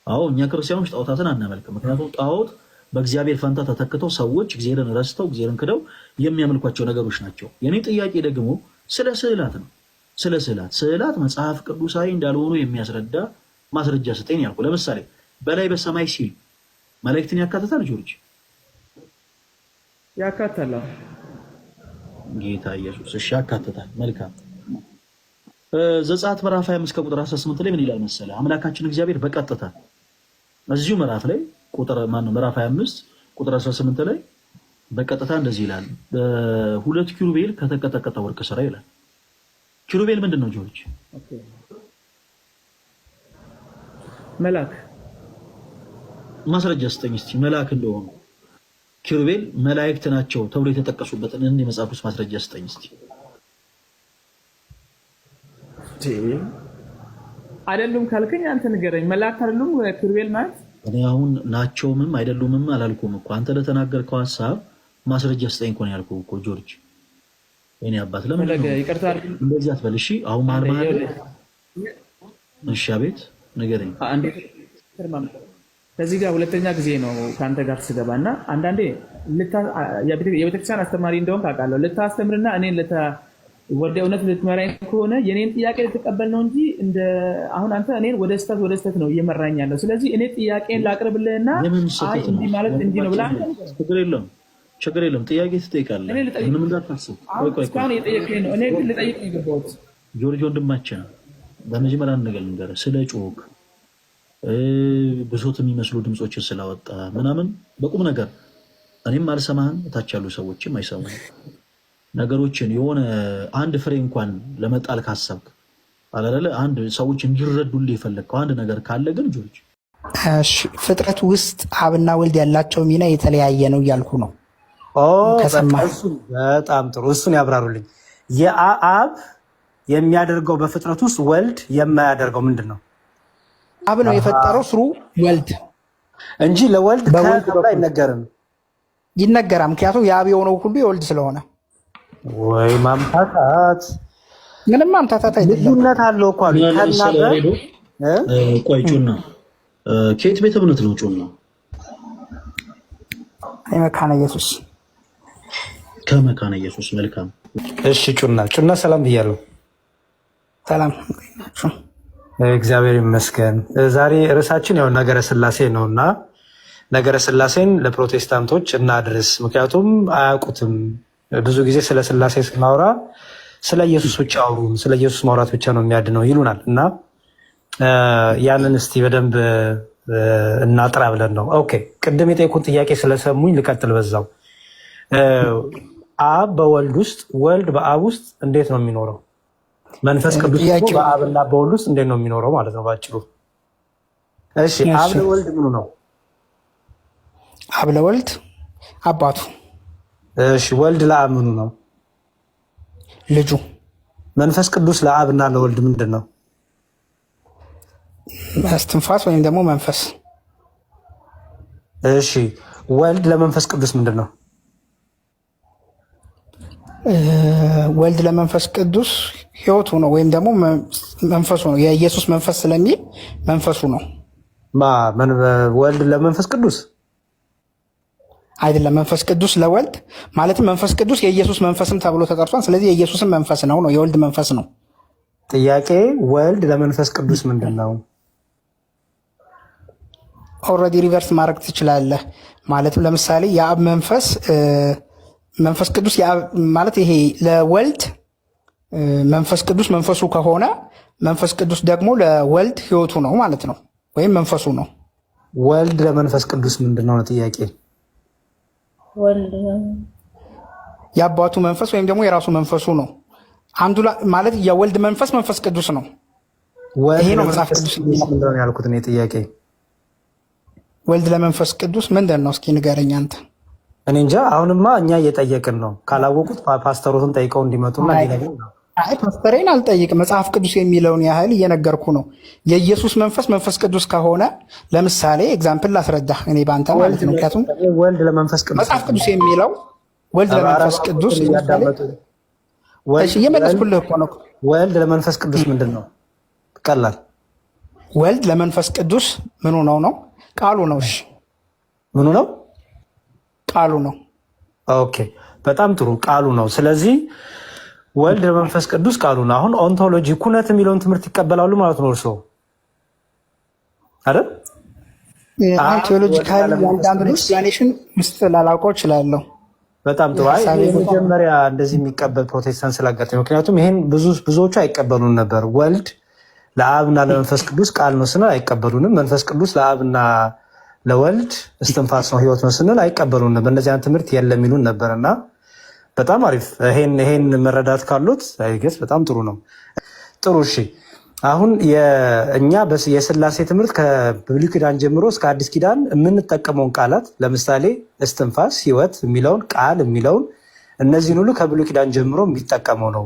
አዎ እኛ ክርስቲያኖች ጣዖታትን አናመልክም። ምክንያቱም ጣዖት በእግዚአብሔር ፈንታ ተተክተው ሰዎች እግዚአብሔርን ረስተው እግዚአብሔርን ክደው የሚያመልኳቸው ነገሮች ናቸው። የኔ ጥያቄ ደግሞ ስለ ስዕላት ነው። ስለ ስዕላት መጽሐፍ ቅዱሳዊ እንዳልሆኑ የሚያስረዳ ማስረጃ ስጠኝ ያልኩ። ለምሳሌ በላይ በሰማይ ሲል መላእክትን ያካትታል? ጆርጅ ያካትታል። ጌታ ኢየሱስ እሺ ያካትታል። መልካም። ዘጸአት ምዕራፍ 25 ከቁጥር 18 ላይ ምን ይላል መሰለ? አምላካችን እግዚአብሔር በቀጥታ እዚሁ ምዕራፍ ላይ ቁጥር ምዕራፍ 25 ቁጥር 18 ላይ በቀጥታ እንደዚህ ይላል፣ ሁለት ኪሩቤል ከተቀጠቀጠ ወርቅ ስራ ይላል። ኪሩቤል ምንድን ነው ጆርጅ? መልአክ። ማስረጃ ስጠኝ እስቲ መልአክ እንደሆኑ። ኪሩቤል መላእክት ናቸው ተብሎ የተጠቀሱበትን እንደ መጽሐፍ ቅዱስ ማስረጃ ስጠኝ እስቲ። አይደሉም ካልከኝ አንተ ንገረኝ። መልአክ አይደሉም ኪሩቤል ማለት? እኔ አሁን ናቸውምም አይደሉምም አላልኩም እኮ። አንተ ለተናገርከው ሐሳብ ማስረጃ ስጠኝ እኮ ነው ያልኩህ እኮ ጆርጅ። እኔ አባት ለምን ይቅርታ እንደዚህ አትበል እሺ። አሁን ማን እሺ፣ አቤት ንገረኝ። ከዚህ ጋር ሁለተኛ ጊዜ ነው ከአንተ ጋር ስገባና አንዳንዴ የቤተክርስቲያን አስተማሪ እንደሆን ካውቃለሁ። ልታስተምርና እኔን ወደ እውነት ልትመራኝ ከሆነ የኔን ጥያቄ ልትቀበል ነው እንጂ አሁን አንተ እኔን ወደ ስተት ነው እየመራኝ ያለው። ስለዚህ እኔ ጥያቄን ላቅርብልህና አይ እንዲህ ማለት እንዲህ ነው ብላ ችግር የለም ጥያቄ ትጠይቃለህ። ምንም እንዳታስብ። እስካሁን የጠየቀኝ ነው። እኔ ግን ልጠይቅ ነው የገባሁት። ጆርጅ ወንድማችን በመጀመሪያ ነገር ልንገርህ፣ ስለ ጮክ ብሶት የሚመስሉ ድምፆችን ስላወጣ ምናምን በቁም ነገር እኔም አልሰማህም፣ እታች ያሉ ሰዎችም አይሰሙም። ነገሮችን የሆነ አንድ ፍሬ እንኳን ለመጣል ካሰብክ አላለ አንድ ሰዎች እንዲረዱልህ የፈለግከው አንድ ነገር ካለ ግን ጆርጅ ፍጥረት ውስጥ አብና ወልድ ያላቸው ሚና የተለያየ ነው እያልኩ ነው። በጣም ጥሩ፣ እሱን ያብራሩልኝ። የአብ የሚያደርገው በፍጥረት ውስጥ ወልድ የማያደርገው ምንድን ነው? አብ ነው የፈጠረው ስሩ ወልድ እንጂ ለወልድ አይነገርም። ይነገራል፣ ምክንያቱም የአብ የሆነው ሁሉ የወልድ ስለሆነ። ወይ ማምታታት! ምንም ማምታታት አይደለም፣ ልዩነት አለው እኮ ቆይ ጩና ከየት ቤተ እምነት ነው ጩና? መካነ ኢየሱስ። ከመካነ ኢየሱስ። መልካም እሺ። ጩና ሰላም ብያለሁ። ሰላም፣ እግዚአብሔር ይመስገን። ዛሬ ርዕሳችን ያው ነገረ ስላሴ ነው እና ነገረ ስላሴን ለፕሮቴስታንቶች እናድርስ፣ ምክንያቱም አያውቁትም። ብዙ ጊዜ ስለ ስላሴ ስናወራ ስለ ኢየሱስ ብቻ አውሩን፣ ስለ ኢየሱስ ማውራት ብቻ ነው የሚያድነው ይሉናል እና ያንን እስቲ በደንብ እናጥራ ብለን ነው። ኦኬ፣ ቅድም የጠየኩን ጥያቄ ስለሰሙኝ ልቀጥል በዛው። አብ በወልድ ውስጥ፣ ወልድ በአብ ውስጥ እንዴት ነው የሚኖረው? መንፈስ ቅዱስ በአብና በወልድ ውስጥ እንዴት ነው የሚኖረው ማለት ነው ባጭሩ? እሺ፣ አብ ለወልድ ምኑ ነው? አብ ለወልድ አባቱ። እሺ፣ ወልድ ለአብ ምኑ ነው? ልጁ። መንፈስ ቅዱስ ለአብና ለወልድ ምንድን ነው? እስትንፋስ ወይም ደግሞ መንፈስ። እሺ፣ ወልድ ለመንፈስ ቅዱስ ምንድን ነው? ወልድ ለመንፈስ ቅዱስ ሕይወቱ ነው ወይም ደግሞ መንፈሱ ነው። የኢየሱስ መንፈስ ስለሚል መንፈሱ ነው። ወልድ ለመንፈስ ቅዱስ አይደለም፣ መንፈስ ቅዱስ ለወልድ ማለትም መንፈስ ቅዱስ የኢየሱስ መንፈስም ተብሎ ተጠርቷል። ስለዚህ የኢየሱስም መንፈስ ነው፣ የወልድ መንፈስ ነው። ጥያቄ፣ ወልድ ለመንፈስ ቅዱስ ምንድን ነው? ኦልሬዲ ሪቨርስ ማድረግ ትችላለህ። ማለትም ለምሳሌ የአብ መንፈስ መንፈስ ቅዱስ ማለት ይሄ ለወልድ መንፈስ ቅዱስ መንፈሱ ከሆነ መንፈስ ቅዱስ ደግሞ ለወልድ ሕይወቱ ነው ማለት ነው፣ ወይም መንፈሱ ነው። ወልድ ለመንፈስ ቅዱስ ምንድን ነው ጥያቄ? የአባቱ መንፈስ ወይም ደግሞ የራሱ መንፈሱ ነው። አንዱ ማለት የወልድ መንፈስ መንፈስ ቅዱስ ነው። ይሄ ነው መጽሐፍ ቅዱስ ያልኩት እኔ ጥያቄ። ወልድ ለመንፈስ ቅዱስ ምንድን ነው? እስኪ ንገረኝ አንተ። እኔ እንጃ። አሁንማ እኛ እየጠየቅን ነው። ካላወቁት ፓስተሮትን ጠይቀው እንዲመጡና ሊነግሩን ነው። አይ ፓስተሬን አልጠይቅም። መጽሐፍ ቅዱስ የሚለውን ያህል እየነገርኩ ነው። የኢየሱስ መንፈስ መንፈስ ቅዱስ ከሆነ ለምሳሌ ኤግዛምፕል ላስረዳህ እኔ በአንተ ማለት ነው። ምክንያቱም ወልድ ለመንፈስ ቅዱስ መጽሐፍ ቅዱስ የሚለው ወልድ ለመንፈስ ቅዱስ እየመለስኩልህ እኮ ነው። ወልድ ለመንፈስ ቅዱስ ምንድን ነው? ቀላል። ወልድ ለመንፈስ ቅዱስ ምኑ ነው? ነው ቃሉ ነው። እሺ ምኑ ነው? ቃሉ ነው። ኦኬ በጣም ጥሩ፣ ቃሉ ነው። ስለዚህ ወልድ ለመንፈስ ቅዱስ ቃሉ ነው። አሁን ኦንቶሎጂ ኩነት የሚለውን ትምህርት ይቀበላሉ ማለት ነው እርስዎ አይደል? ቴዎሎጂካሊ አንዳንድ ኤክስፕላኔሽን ውስጥ ላላውቀው እችላለሁ። በጣም ጥሩ። መጀመሪያ እንደዚህ የሚቀበል ፕሮቴስታንት ስላጋጠመኝ፣ ምክንያቱም ይሄን ብዙዎቹ አይቀበሉን ነበር። ወልድ ለአብና ለመንፈስ ቅዱስ ቃል ነው ስንል አይቀበሉንም። መንፈስ ቅዱስ ለአብና ለወልድ እስትንፋስ ነው ህይወት ነው ስንል አይቀበሉን ነበር። እንደዚህ አይነት ትምህርት የለም ይሉን ነበር እና በጣም አሪፍ። ይሄን መረዳት ካሉት አይገስ በጣም ጥሩ ነው። ጥሩ እሺ። አሁን እኛ የስላሴ ትምህርት ከብሉይ ኪዳን ጀምሮ እስከ አዲስ ኪዳን የምንጠቀመውን ቃላት ለምሳሌ እስትንፋስ፣ ህይወት የሚለውን ቃል የሚለውን እነዚህን ሁሉ ከብሉይ ኪዳን ጀምሮ የሚጠቀመው ነው።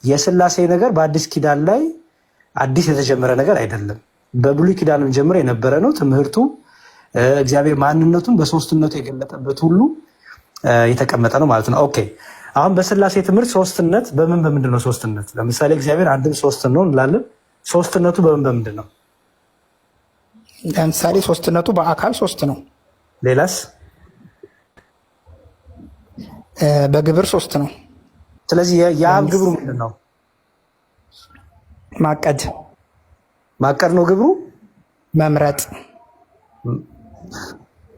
የስላሴ ነገር በአዲስ ኪዳን ላይ አዲስ የተጀመረ ነገር አይደለም። በብሉይ ኪዳንም ጀምሮ የነበረ ነው ትምህርቱ። እግዚአብሔር ማንነቱን በሶስትነቱ የገለጠበት ሁሉ የተቀመጠ ነው ማለት ነው። ኦኬ አሁን በስላሴ ትምህርት ሶስትነት በምንድን ነው ሶስትነት? ለምሳሌ እግዚአብሔር አንድም ሶስት ነው እንላለን። ሶስትነቱ በምንድን ነው? ለምሳሌ ሶስትነቱ በአካል ሶስት ነው። ሌላስ? በግብር ሶስት ነው። ስለዚህ የአብ ግብሩ ምንድን ነው? ማቀድ ነው ግብሩ። መምረጥ።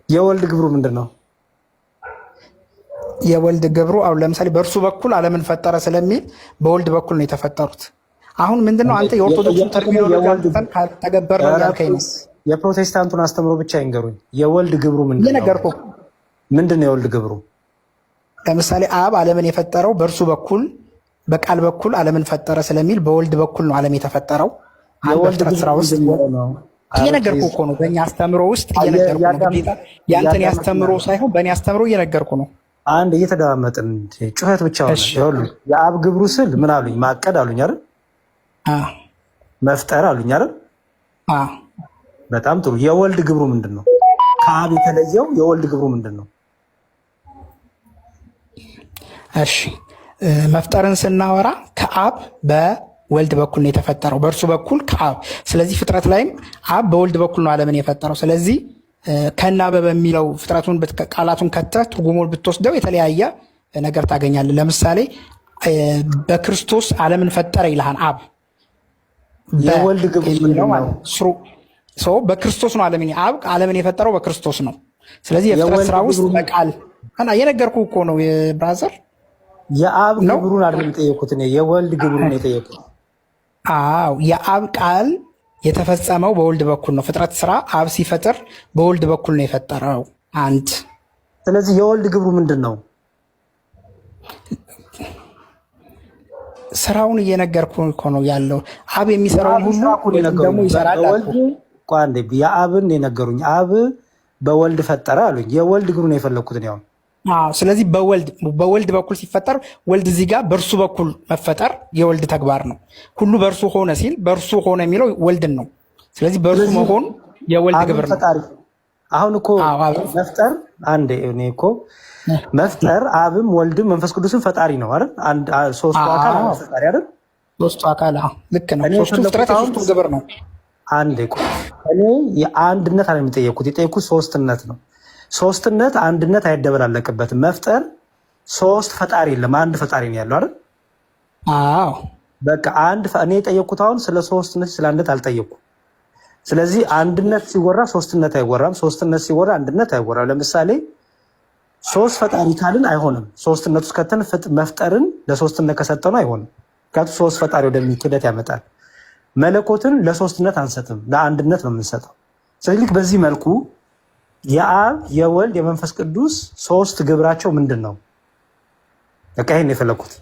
የወልድ ግብሩ ምንድን ነው? የወልድ ግብሩ አሁን ለምሳሌ በእርሱ በኩል ዓለምን ፈጠረ ስለሚል በወልድ በኩል ነው የተፈጠሩት። አሁን ምንድነው አንተ የኦርቶዶክስ ተርሚኖሎጂ ካልተገበር ነው ያልከኝ ነው። የፕሮቴስታንቱን አስተምሮ ብቻ ይንገሩኝ። የወልድ ግብሩ ምንድን ነው? እየነገርኩህ ምንድን ነው የወልድ ግብሩ? ለምሳሌ አብ ዓለምን የፈጠረው በእርሱ በኩል በቃል በኩል ዓለምን ፈጠረ ስለሚል በወልድ በኩል ነው ዓለም የተፈጠረው። በፍጥረት ስራ ውስጥ እየነገርኩህ እኮ ነው። በእኛ አስተምሮ ውስጥ እየነገርኩህ ነው። ግዴታ ያንተን ያስተምሮ ሳይሆን በእኔ አስተምሮ እየነገርኩህ ነው። አንድ እየተደማመጥን ጩኸት ብቻ ሆነ። የአብ ግብሩ ስል ምን አሉኝ? ማቀድ አሉኝ አይደል? መፍጠር አሉኝ አይደል? በጣም ጥሩ። የወልድ ግብሩ ምንድን ነው? ከአብ የተለየው የወልድ ግብሩ ምንድን ነው? እሺ መፍጠርን ስናወራ ከአብ በወልድ በኩል ነው የተፈጠረው፣ በእርሱ በኩል ከአብ። ስለዚህ ፍጥረት ላይም አብ በወልድ በኩል ነው ዓለምን የፈጠረው። ስለዚህ ከናበበ የሚለው ፍጥረቱን ቃላቱን ከተህ ትርጉሙን ብትወስደው የተለያየ ነገር ታገኛለህ። ለምሳሌ በክርስቶስ ዓለምን ፈጠረ ይልሃን አብ። የወልድ ግብሩ በክርስቶስ ነው ዓለምን የፈጠረው በክርስቶስ ነው። ስለዚህ የፍጥረት ስራ ውስጥ በቃል የነገርኩህ እኮ ነው ብራዘር። የአብ ግብሩን አይደለም የጠየኩት እኔ፣ የወልድ ግብሩን የጠየኩት። አዎ የአብ ቃል የተፈጸመው በወልድ በኩል ነው። ፍጥረት ስራ አብ ሲፈጥር በወልድ በኩል ነው የፈጠረው። አንድ ስለዚህ የወልድ ግብሩ ምንድን ነው? ስራውን እየነገርኩ እኮ ነው ያለው። አብ የሚሰራውን ሁሉ ደግሞ ይሰራል። የአብን የነገሩኝ አብ በወልድ ፈጠረ አሉኝ። የወልድ ግብሩን የፈለግኩት ነው። ስለዚህ በወልድ በኩል ሲፈጠር ወልድ እዚህ ጋር በእርሱ በኩል መፈጠር የወልድ ተግባር ነው። ሁሉ በእርሱ ሆነ ሲል በእርሱ ሆነ የሚለው ወልድን ነው። ስለዚህ በእርሱ መሆን የወልድ ግብር ነው። አሁን እኮ መፍጠር አንዴ እኔ እኮ መፍጠር አብም ወልድም መንፈስ ቅዱስም ፈጣሪ ነው አይደል? ሶስቱ አካል ፈጣሪ አይደል? ሶስቱ አካል ልክ ነው። ሶስቱ ፍጥረት የሶስቱ ግብር ነው። አንዴ እኔ የአንድነት አለ የጠየኩት ሶስትነት ነው። ሶስትነት አንድነት አይደበላለቅበትም። መፍጠር ሶስት ፈጣሪ የለም፣ አንድ ፈጣሪ ነው ያለው አይደል? አዎ በቃ እኔ የጠየኩት አሁን ስለ ሶስትነት ስለ አንድነት አልጠየኩም። ስለዚህ አንድነት ሲወራ ሶስትነት አይወራም፣ ሶስትነት ሲወራ አንድነት አይወራም። ለምሳሌ ሶስት ፈጣሪ ካልን አይሆንም። ሶስትነት ውስጥ ከተን መፍጠርን ለሶስትነት ከሰጠነው አይሆንም። ምክንያቱም ሶስት ፈጣሪ ወደሚል ክህደት ያመጣል። መለኮትን ለሶስትነት አንሰጥም፣ ለአንድነት ነው የምንሰጠው። ስለዚህ በዚህ መልኩ የአብ የወልድ የመንፈስ ቅዱስ ሶስት ግብራቸው ምንድን ነው? በቃ ይሄን የፈለኩት።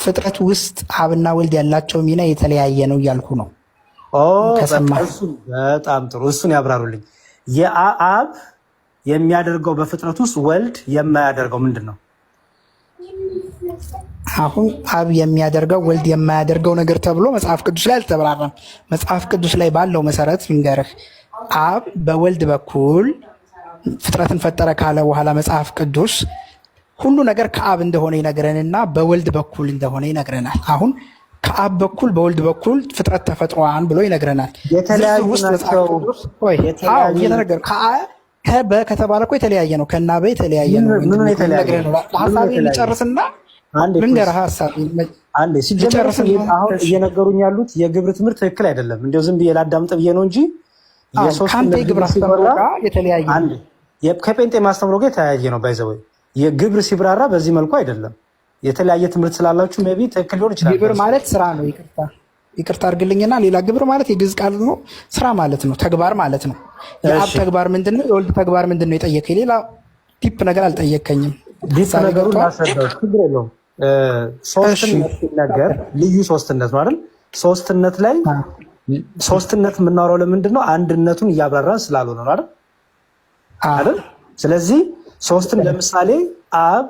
ፍጥረት ውስጥ አብና ወልድ ያላቸው ሚና የተለያየ ነው እያልኩ ነው። በጣም ጥሩ፣ እሱን ያብራሩልኝ። የአብ የሚያደርገው በፍጥረት ውስጥ ወልድ የማያደርገው ምንድን ነው? አሁን አብ የሚያደርገው ወልድ የማያደርገው ነገር ተብሎ መጽሐፍ ቅዱስ ላይ አልተብራራም። መጽሐፍ ቅዱስ ላይ ባለው መሰረት ልንገርህ። አብ በወልድ በኩል ፍጥረትን ፈጠረ ካለ በኋላ መጽሐፍ ቅዱስ ሁሉ ነገር ከአብ እንደሆነ ይነግረንና በወልድ በኩል እንደሆነ ይነግረናል። አሁን ከአብ በኩል በወልድ በኩል ፍጥረት ተፈጥሯን ብሎ ይነግረናል። የተለያዩ ከተባለ እኮ የተለያየ ነው። ከና በ የተለያየ ነው። ሀሳቤ ልጨርስና ልንገርህ። ሀሳቤ አሁን እየነገሩኝ ያሉት የግብር ትምህርት ትክክል አይደለም። እንዲያው ዝም ብዬ ላዳምጥ ብዬ ነው እንጂ ከአንተ የግብር አስተምሮ ጋር የተለያየ ከጴንጤ ማስተምሮ ጋር የተለያየ ነው። ባይዘወይ የግብር ሲብራራ በዚህ መልኩ አይደለም። የተለያየ ትምህርት ስላላችሁ ሜይ ቢ ትክክል ሊሆን ይችላል። ግብር ማለት ስራ ነው። ይቅርታ አድርግልኝና ሌላ ግብር ማለት የግዕዝ ቃል ነው። ስራ ማለት ነው። ተግባር ማለት ነው። የአብ ተግባር ምንድን ነው? የወልድ ተግባር ምንድን ነው? የጠየቀኝ ሌላ ዲፕ ነገር አልጠየቀኝም። ዲፕ ነገሩን ላስረዳው፣ ችግር የለውም። ሶስትነት ሲነገር ልዩ ሶስትነት ነው አይደል? ሶስትነት ላይ ሶስትነት የምናወራው ለምንድን ነው? አንድነቱን እያብራራን ስላልሆነ ነው አይደል? ስለዚህ ሶስትን ለምሳሌ አብ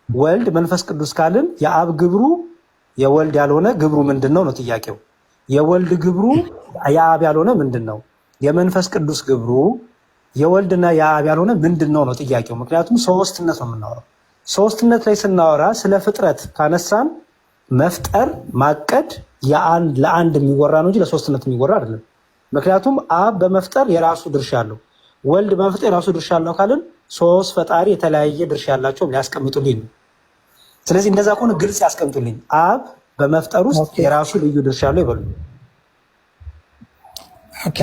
ወልድ መንፈስ ቅዱስ ካልን የአብ ግብሩ የወልድ ያልሆነ ግብሩ ምንድን ነው ነው ጥያቄው። የወልድ ግብሩ የአብ ያልሆነ ምንድን ነው? የመንፈስ ቅዱስ ግብሩ የወልድና የአብ ያልሆነ ምንድን ነው ነው ጥያቄው። ምክንያቱም ሶስትነት ነው የምናወራው። ሶስትነት ላይ ስናወራ ስለ ፍጥረት ካነሳን መፍጠር ማቀድ ለአንድ የሚወራ ነው እንጂ ለሶስትነት የሚወራ አይደለም። ምክንያቱም አብ በመፍጠር የራሱ ድርሻ አለው፣ ወልድ በመፍጠር የራሱ ድርሻ አለው ካልን ሶስት ፈጣሪ የተለያየ ድርሻ ያላቸው ሊያስቀምጡልኝ ነው። ስለዚህ እንደዛ ከሆነ ግልጽ ያስቀምጡልኝ። አብ በመፍጠር ውስጥ የራሱ ልዩ ድርሻ አለው ይበሉ።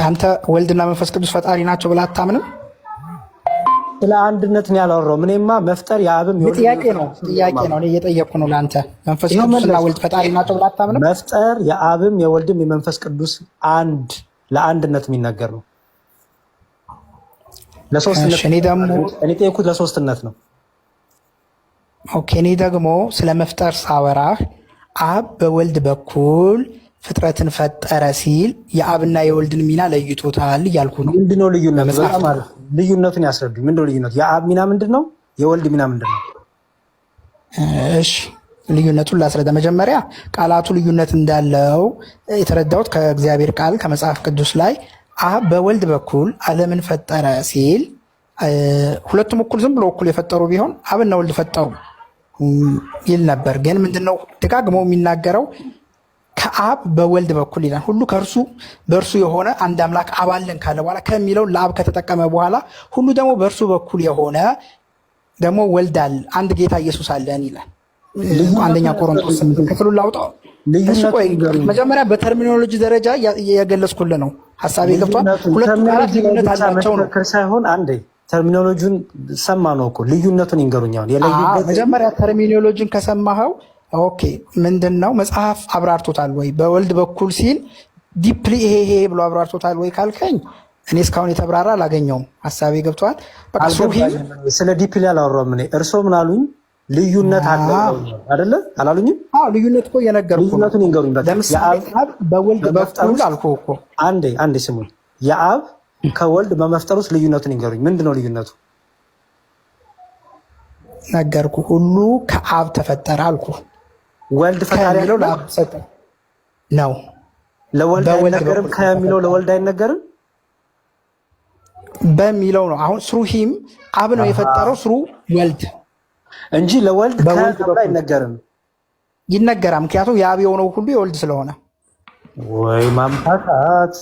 አንተ ወልድና መንፈስ ቅዱስ ፈጣሪ ናቸው ብለህ አታምንም? ስለ አንድነት ነው ያላወራው። ምንማ መፍጠር የአብም ጥያቄ ነው እኔ እየጠየቅኩ ነው ለአንተ። መንፈስ ቅዱስና ወልድ ፈጣሪ ናቸው ብለህ አታምንም? መፍጠር የአብም የወልድም የመንፈስ ቅዱስ አንድ ለአንድነት የሚነገር ነው። ለሶስትነት እኔ ጠየኩት ለሶስትነት ነው። ኦኬ እኔ ደግሞ ስለ መፍጠር ሳወራህ አብ በወልድ በኩል ፍጥረትን ፈጠረ ሲል የአብና የወልድን ሚና ለይቶታል እያልኩ ነው። ምንድነው ልዩነቱ? በጣም አሪፍ ልዩነቱን ያስረዱኝ። ምንድነው ልዩነቱ? የአብ ሚና ምንድነው? የወልድ ሚና ምንድነው? እሺ ልዩነቱን ላስረዳ። መጀመሪያ ቃላቱ ልዩነት እንዳለው የተረዳሁት ከእግዚአብሔር ቃል ከመጽሐፍ ቅዱስ ላይ አብ በወልድ በኩል ዓለምን ፈጠረ ሲል ሁለቱም እኩል ዝም ብሎ እኩል የፈጠሩ ቢሆን አብና ወልድ ፈጠሩ ይል ነበር። ግን ምንድነው ደጋግሞ የሚናገረው ከአብ በወልድ በኩል ይላል። ሁሉ ከእርሱ በእርሱ የሆነ አንድ አምላክ አብ አለን ካለ በኋላ ከሚለው ለአብ ከተጠቀመ በኋላ ሁሉ ደግሞ በእርሱ በኩል የሆነ ደግሞ ወልድ አለ፣ አንድ ጌታ ኢየሱስ አለን ይላል። አንደኛ ቆሮንቶስ 8 ክፍሉን ላውጣው። መጀመሪያ በተርሚኖሎጂ ደረጃ የገለጽኩልህ ነው። ሀሳቤ ገብቷል? ሁለቱ ቃላት ልዩነት አላቸው ነው ሳይሆን አንዴ ተርሚኖሎጂን ሰማ ነው እኮ ልዩነቱን ይንገሩኛል። መጀመሪያ ተርሚኖሎጂን ከሰማኸው ኦኬ ምንድነው መጽሐፍ አብራርቶታል ወይ በወልድ በኩል ሲል ዲፕሊ ይሄ ብሎ አብራርቶታል ወይ ካልከኝ እኔ እስካሁን የተብራራ አላገኘውም። ሀሳቤ ገብቷል? በቃ ስለ ዲፕሊ አላወራሁም እኔ። እርሶ ምን አሉኝ? ልዩነት አለ አይደለ? አላሉኝም? አዎ ልዩነት እኮ የነገርኩህ። ልዩነቱን ይንገሩኝ። ለምሳሌ አብ በወልድ በኩል አልኩህ እኮ። አንዴ ስሙኝ። የአብ ከወልድ በመፍጠር ውስጥ ልዩነቱን ይንገሩኝ። ምንድነው ልዩነቱ? ነገርኩህ። ሁሉ ከአብ ተፈጠረ አልኩህ። ወልድ ፈጣሪ ያለው ለአብ ሰጠ ነው። ለወልድ አይነገርም ከሚለው ለወልድ አይነገርም በሚለው ነው። አሁን ስሩ ሂም አብ ነው የፈጠረው ስሩ ወልድ እንጂ ለወልድ ከአብ አይነገርም። ይነገራል። ምክንያቱም የአብ የሆነው ሁሉ የወልድ ስለሆነ። ወይ ማምታታት!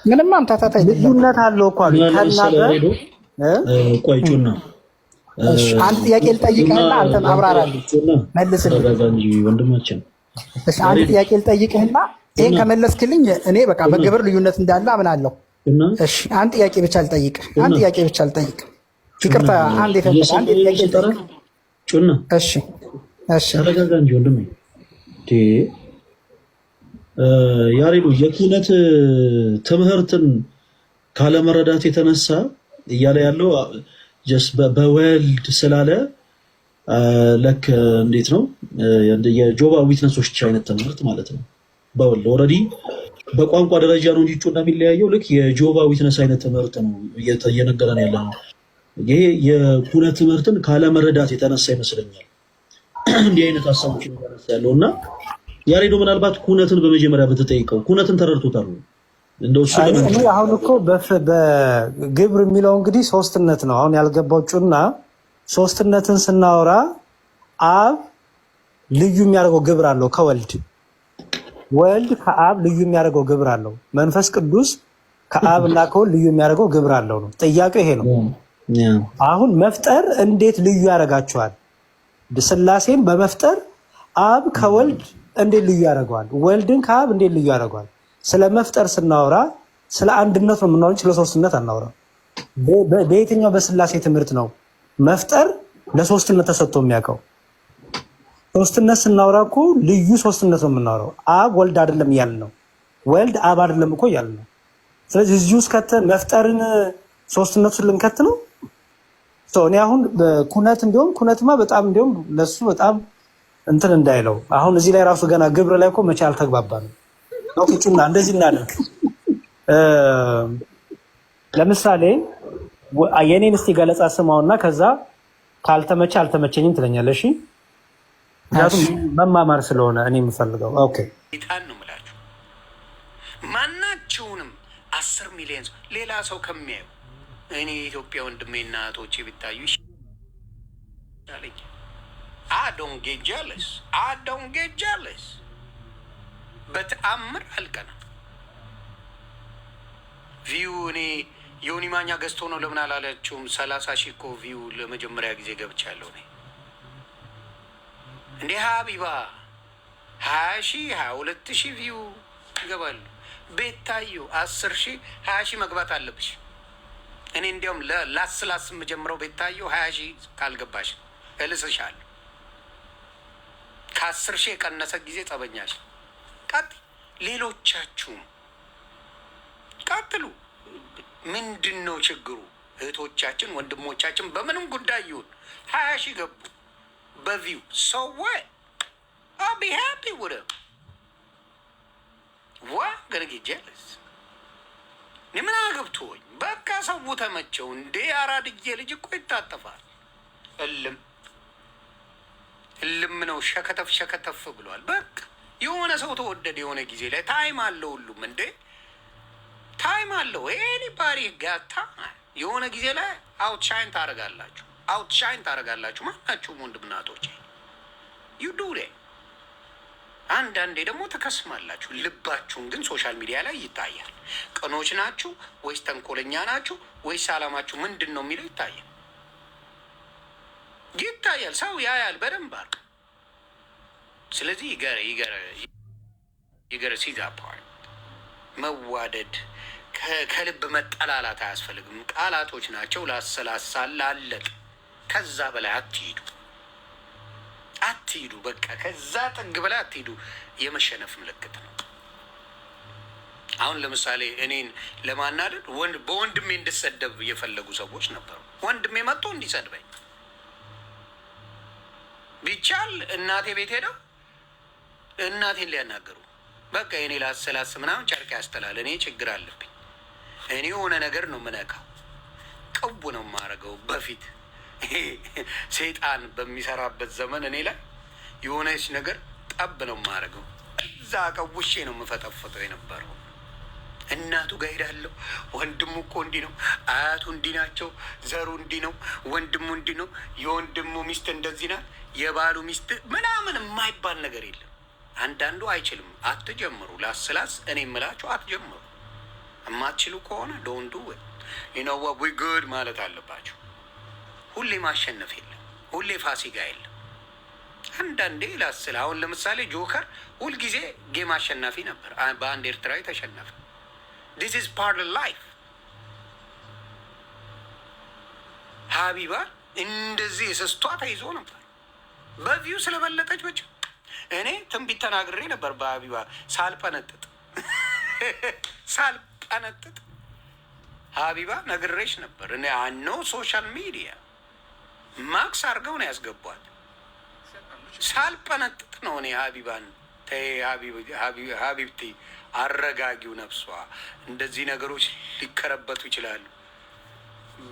ምንም ማምታታት አይደለም። ልዩነት አለው እኮ አሉ። ቆይ ጩና አንድ ጥያቄ ልጠይቅህና አንተም አብራራልኝ መልስልኝ። ወንድማችን አንድ ጥያቄ ልጠይቅህና ይሄን ከመለስክልኝ እኔ በቃ በግብር ልዩነት እንዳለ አምናለሁ። እሺ አንድ ጥያቄ ብቻ ልጠይቅህ። ይቅርታ አንድ የፈለቀ አንድ ጥያቄ ልጠይቅህ ጩና። እሺ ተረጋጋ እንጂ ወንድሜ። ያሬዱ የክህነት ትምህርትን ካለመረዳት የተነሳ እያለ ያለው በወልድ ስላለ ለክ እንዴት ነው የጆባ ዊትነሶች አይነት ትምህርት ማለት ነው። በወልድ ኦልሬዲ በቋንቋ ደረጃ ነው እንጂ ጩና የሚለያየው ልክ የጆባ ዊትነስ አይነት ትምህርት ነው እየነገረን ያለ ነው። ይሄ የክህነት ትምህርትን ካለመረዳት የተነሳ ይመስለኛል እንዲህ አይነት ሀሳቦች ይነሳሉ ያለው እና ያሬዶ ምናልባት ክህነትን በመጀመሪያ በተጠይቀው ክህነትን ተረድቶታል እንደው አሁን እኮ በግብር የሚለው እንግዲህ ሶስትነት ነው። አሁን ያልገባው ጩና ሶስትነትን ስናወራ አብ ልዩ የሚያደርገው ግብር አለው ከወልድ ወልድ ከአብ ልዩ የሚያደርገው ግብር አለው። መንፈስ ቅዱስ ከአብ እና ከወልድ ልዩ የሚያደርገው ግብር አለው ነው ጥያቄው። ይሄ ነው። አሁን መፍጠር እንዴት ልዩ ያደርጋቸዋል? ስላሴን በመፍጠር አብ ከወልድ እንዴት ልዩ ያደርገዋል? ወልድን ከአብ እንዴት ልዩ ያደርገዋል? ስለ መፍጠር ስናወራ ስለ አንድነት ነው የምናወራው፣ ስለ ሶስትነት አናወራ። በየትኛው በስላሴ ትምህርት ነው መፍጠር ለሶስትነት ተሰጥቶ የሚያውቀው? ሶስትነት ስናወራ እኮ ልዩ ሶስትነት ነው የምናወራው። አብ ወልድ አይደለም እያልን ነው፣ ወልድ አብ አይደለም እኮ እያልን ነው። ስለዚህ እዚህ ውስጥ መፍጠርን ሶስትነቱን ልንከት ነው። እኔ አሁን ኩነት እንዲሁም ኩነትማ በጣም እንዲሁም ለሱ በጣም እንትን እንዳይለው አሁን እዚህ ላይ ራሱ ገና ግብር ላይ እኮ መቼ አልተግባባንም። ጩና እንደዚህ እናደርግ። ለምሳሌ የኔን እስቲ ገለጻ ስማውና ከዛ ካልተመቸ አልተመቸኝም ትለኛለሽ። ምክንያቱም መማማር ስለሆነ እኔ የምፈልገው ኦኬ ጌታን ነው የምላችሁ። ማናቸውንም 10 ሚሊዮን ሌላ ሰው ከሚያዩ እኔ የኢትዮጵያ ወንድሜና እህቶቼ ቢታዩ ይሻለኝ። I don't get jealous. በተአምር አልቀና ቪው እኔ ዮኒ ማኛ ገዝቶ ነው ለምን አላለችውም? 30 ሺህ እኮ ቪው ለመጀመሪያ ጊዜ ገብቻለሁ እኔ እንዴ ሀቢባ 20 ሺህ 22 ሺህ ቪው ይገባሉ። ቤታዩ 10 ሺህ 20 ሺህ መግባት አለብሽ። እኔ እንዲያውም ላስላስ የምጀምረው ቤታየው 20 ሺህ ካልገባሽ እልስሻለሁ። ከ10 ሺህ የቀነሰ ጊዜ ጸበኛሽ። ቀጥ ሌሎቻችሁም ቀጥሉ። ምንድን ነው ችግሩ? እህቶቻችን ወንድሞቻችን በምንም ጉዳይ ይሁን 20 ሺህ ገቡ በቪው ሰው I'll be happy with it. What? Gonna get jealous? ምን አገብቶኝ በቃ ሰው ተመቸው እንዴ? አራድዬ ልጅ እኮ ይታጠፋል። እልም ነው ሸከተፍ ብሏል። በቃ የሆነ ሰው ተወደደ የሆነ ጊዜ ላይ ታይም አለው ሁሉም እንዴ ታይም አለው። ኤኒባዲ ጋታ የሆነ ጊዜ ላይ አውትሻይን ታደርጋላችሁ ማናችሁም ወንድምናቶች ዩ ዱ ዴ። አንዳንዴ ደግሞ ተከስማላችሁ። ልባችሁን ግን ሶሻል ሚዲያ ላይ ይታያል። ቅኖች ናችሁ ወይስ ተንኮለኛ ናችሁ ወይስ አላማችሁ ምንድን ነው የሚለው ይታያል። ሰው ያያል በደንብ አድርጎ። ስለዚህ ይገረ ሲዛ ፓርት መዋደድ ከልብ መጠላላት አያስፈልግም። ቃላቶች ናቸው። ላሰላሳል አለቅ። ከዛ በላይ አትሂዱ። በቃ ከዛ ጥግ በላይ አትሂዱ። የመሸነፍ ምልክት ነው። አሁን ለምሳሌ እኔን ለማናደድ በወንድሜ እንድሰደብ የፈለጉ ሰዎች ነበሩ። ወንድሜ መጥቶ እንዲሰድበኝ ቢቻል እናቴ ቤት ሄደው እናቴን ሊያናገሩ በቃ የኔ ላሰላስ ምናምን ጨርቅ ያስተላል። እኔ ችግር አለብኝ። እኔ የሆነ ነገር ነው ምነካው፣ ቅቡ ነው የማደርገው። በፊት ሰይጣን በሚሰራበት ዘመን እኔ ላይ የሆነች ነገር ጠብ ነው የማደርገው። እዛ ቀውሼ ነው የምፈጠፍጠው የነበረው። እናቱ ጋር ሄዳለሁ። ወንድሙ እኮ እንዲህ ነው፣ አያቱ እንዲህ ናቸው፣ ዘሩ እንዲህ ነው፣ ወንድሙ እንዲህ ነው፣ የወንድሙ ሚስት እንደዚህ ናት፣ የባሉ ሚስት ምናምን የማይባል ነገር የለም። አንዳንዱ አይችልም። አትጀምሩ። ላስላስ እኔ የምላችሁ አትጀምሩ። የማትችሉ ከሆነ ዶንት ዱ ኢት ዩ ኖ ዋት ዊ ጉድ ማለት አለባችሁ። ሁሌ ማሸነፍ የለም፣ ሁሌ ፋሲካ የለም። አንዳንዴ ላስል። አሁን ለምሳሌ ጆከር ሁልጊዜ ጌም አሸናፊ ነበር። በአንድ ኤርትራዊ ተሸነፈ። ዲስ ኢዝ ፓርት ኦፍ ላይፍ። ሀቢባ እንደዚህ የሰስቷ ተይዞ ነበር በቪው ስለበለጠች ብቻ። እኔ ትንቢት ተናግሬ ነበር በሀቢባ ሳልጠነጥጥ ሀቢባ ነግሬሽ ነበር። እኔ አኖ ሶሻል ሚዲያ ማክስ አድርገው ነው ያስገቧት። ሳልጠነጥጥ ነው እኔ ሀቢባን ሀቢብቲ አረጋጊው፣ ነፍሷ እንደዚህ ነገሮች ሊከረበቱ ይችላሉ።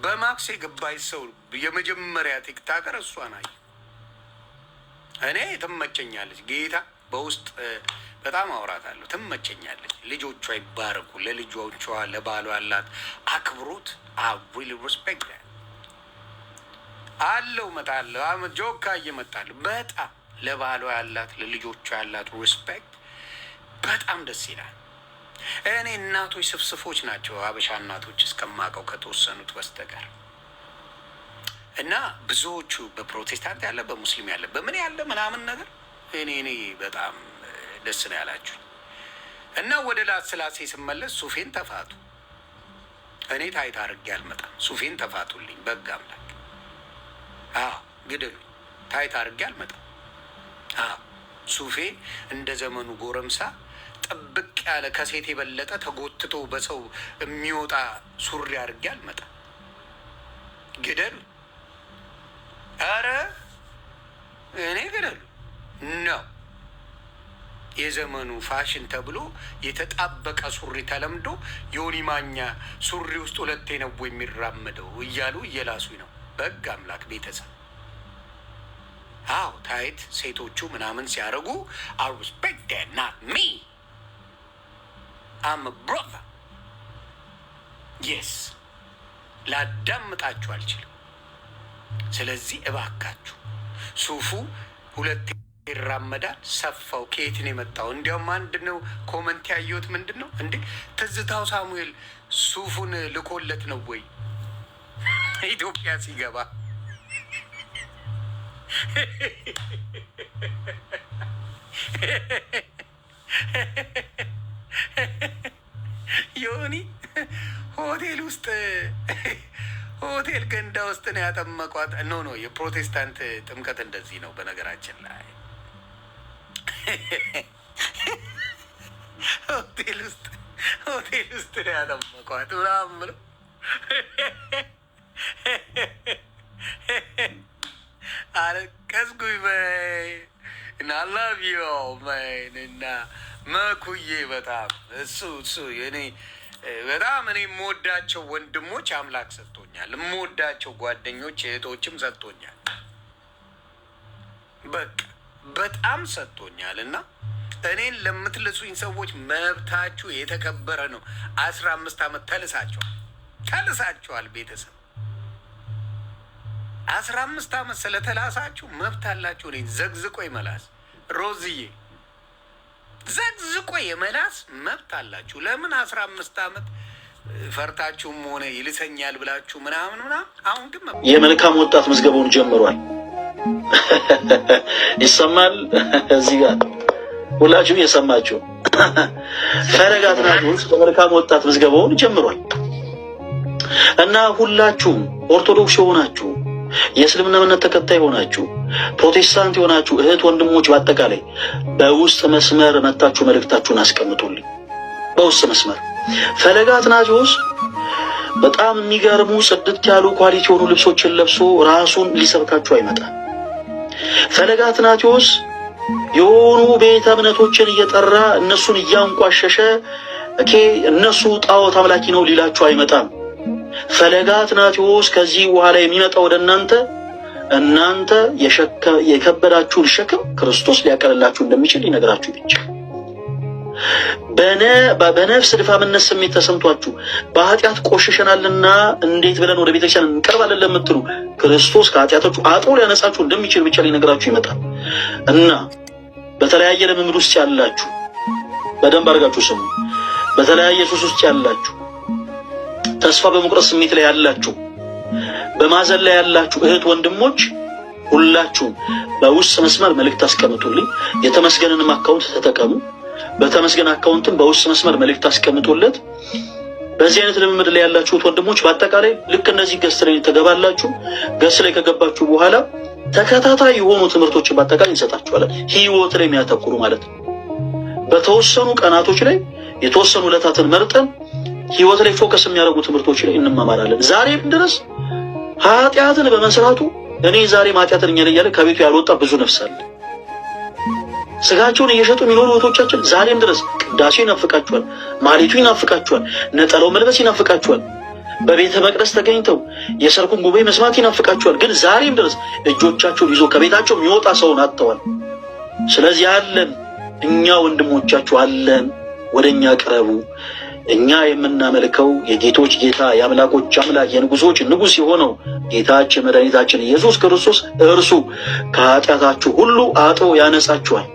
በማክስ የገባይ ሰው የመጀመሪያ ቲክታከር እሷ ናት። እኔ ትመቸኛለች። ጌታ በውስጥ በጣም አውራታለሁ። ትመቸኛለች። ልጆቿ ይባረኩ። ለልጆቿ ለባሏ ያላት አክብሮት ዊል ሪስፔክት አለው። መጣለሁ ጆካ እየመጣለሁ። በጣም ለባሏ ያላት ለልጆቿ ያላት ሪስፔክት በጣም ደስ ይላል። እኔ እናቶች ስፍስፎች ናቸው፣ አበሻ እናቶች እስከማውቀው ከተወሰኑት በስተቀር እና ብዙዎቹ በፕሮቴስታንት ያለ በሙስሊም ያለ በምን ያለ ምናምን ነገር እኔ በጣም ደስ ነው ያላችሁ። እና ወደ ላስላሴ ስመለስ ሱፌን ተፋቱ። እኔ ታይት አድርጌ አልመጣም። ሱፌን ተፋቱልኝ። በጋ አምላክ ግደሉ። ታይት አድርጌ አልመጣም። ሱፌ እንደ ዘመኑ ጎረምሳ ጥብቅ ያለ ከሴት የበለጠ ተጎትቶ በሰው የሚወጣ ሱሪ አድርጌ አልመጣም። ግደሉ። አረ እኔ ግደሉ ነው። የዘመኑ ፋሽን ተብሎ የተጣበቀ ሱሪ ተለምዶ ዮኒ ማኛ ሱሪ ውስጥ ሁለቴ ነው የሚራመደው እያሉ እየላሱኝ ነው። በግ አምላክ ቤተሰብ ታይት ሴቶቹ ምናምን ሲያደርጉ I respect that, not me. I'm a brother. Yes. ላዳምጣችሁ አልችልም። ስለዚህ እባካችሁ ሱፉ ሁለቴ ይራመዳል። ሰፋው ከየት ነው የመጣው? እንዲያውም አንድ ነው ኮመንት ያየሁት። ምንድን ነው እንዴ ትዝታው ሳሙኤል ሱፉን ልኮለት ነው ወይ ኢትዮጵያ ሲገባ? ዮኒ ሆቴል ውስጥ ሆቴል ገንዳ ውስጥ ነው ያጠመቋት። ኖ የፕሮቴስታንት ጥምቀት እንደዚህ ነው በነገራችን ላይ ሆቴል ውስጥ ነው ያጠመቋት ምናምን ብለው አለቀስኩኝ። በይ እና አላቪዮ እና መኩዬ በጣም እሱ የኔ በጣም እኔ የምወዳቸው ወንድሞች አምላክ ሰጥቶኛል። የምወዳቸው ጓደኞች እህቶችም ሰጥቶኛል። በቃ በጣም ሰጥቶኛል። እና እኔን ለምትልሱኝ ሰዎች መብታችሁ የተከበረ ነው። 15 ዓመት ተልሳችኋል። ቤተሰብ 15 ዓመት ስለተላሳችሁ መብት አላችሁ። እኔን ዘግዝቆ ይመላስ ሮዝዬ ዘግዝቆ የመላስ መብት አላችሁ። ለምን 15 ዓመት ፈርታችሁም ሆነ ይልሰኛል ብላችሁ ምናምን። አሁን ግን የመልካም ወጣት ምዝገባውን ጀምሯል። ይሰማል። እዚህ ጋር ሁላችሁም የሰማችሁ ፈለገ አትናቴዎስ የመልካም ወጣት ምዝገባውን ጀምሯል እና ሁላችሁም ኦርቶዶክስ የሆናችሁ የእስልምና እምነት ተከታይ ሆናችሁ ፕሮቴስታንት የሆናችሁ እህት ወንድሞች በአጠቃላይ በውስጥ መስመር መታችሁ መልእክታችሁን አስቀምጡልኝ። በውስጥ መስመር ፈለገ አትናቴዎስ በጣም የሚገርሙ ጽድት ያሉ ኳሊቲ የሆኑ ልብሶችን ለብሶ ራሱን ሊሰብካችሁ አይመጣም። ፈለገ አትናቴዎስ የሆኑ ቤተ እምነቶችን እየጠራ እነሱን እያንቋሸሸ እነሱ ጣዖት አምላኪ ነው ሊላችሁ አይመጣም። ፈለገ አትናቴዎስ ከዚህ በኋላ የሚመጣው ወደ እናንተ የከበዳችሁን ሸክም ክርስቶስ ሊያቀልላችሁ እንደሚችል ሊነግራችሁ ብቻ። በነፍስ ድፋምነት ስሜት ተሰምቷችሁ በኃጢአት ቆሽሸናልና እንዴት ብለን ወደ ቤተክርስቲያን እንቀርባለን ለምትሉ ክርስቶስ ከኃጢአታችሁ አጥቦ ሊያነጻችሁ እንደሚችል ብቻ ሊነግራችሁ ይመጣል እና በተለያየ ልምምድ ውስጥ ያላችሁ በደንብ አድርጋችሁ ስሙ። በተለያየ ሱስ ውስጥ ያላችሁ፣ ተስፋ በመቁረጥ ስሜት ላይ ያላችሁ፣ በማዘን ላይ ያላችሁ እህት ወንድሞች ሁላችሁም በውስጥ መስመር መልእክት አስቀምጡልኝ። የተመስገንንም አካውንት ተጠቀሙ። በተመስገን አካውንትም በውስጥ መስመር መልእክት አስቀምጡለት። በዚህ አይነት ልምምድ ላይ ያላችሁት ወንድሞች በአጠቃላይ ልክ እነዚህ ገስት ላይ ተገባላችሁ። ገስት ላይ ከገባችሁ በኋላ ተከታታይ የሆኑ ትምህርቶችን በአጠቃላይ እንሰጣችኋለን። ህይወት ላይ የሚያተኩሩ ማለት ነው። በተወሰኑ ቀናቶች ላይ የተወሰኑ ዕለታትን መርጠን ህይወት ላይ ፎከስ የሚያደርጉ ትምህርቶች ላይ እንማማራለን። ዛሬም ድረስ ኃጢአትን በመስራቱ እኔ ዛሬ ኃጢአትን እያለ ከቤቱ ያልወጣ ብዙ ነፍስ አለ። ስጋቸውን እየሸጡ የሚኖሩ እህቶቻችን ዛሬም ድረስ ቅዳሴ ይናፍቃቸዋል፣ ማሌቱ ይናፍቃቸዋል፣ ነጠላው መልበስ ይናፍቃቸዋል፣ በቤተ መቅደስ ተገኝተው የሰርኩን ጉባኤ መስማት ይናፍቃቸዋል። ግን ዛሬም ድረስ እጆቻቸውን ይዞ ከቤታቸው የሚወጣ ሰውን አጥተዋል። ስለዚህ አለን፣ እኛ ወንድሞቻችሁ አለን፣ ወደኛ ቅረቡ። እኛ የምናመልከው የጌቶች ጌታ የአምላኮች አምላክ የንጉሶች ንጉስ የሆነው ጌታችን መድኃኒታችን ኢየሱስ ክርስቶስ እርሱ ከኃጢአታችሁ ሁሉ አጥቦ ያነጻችኋል።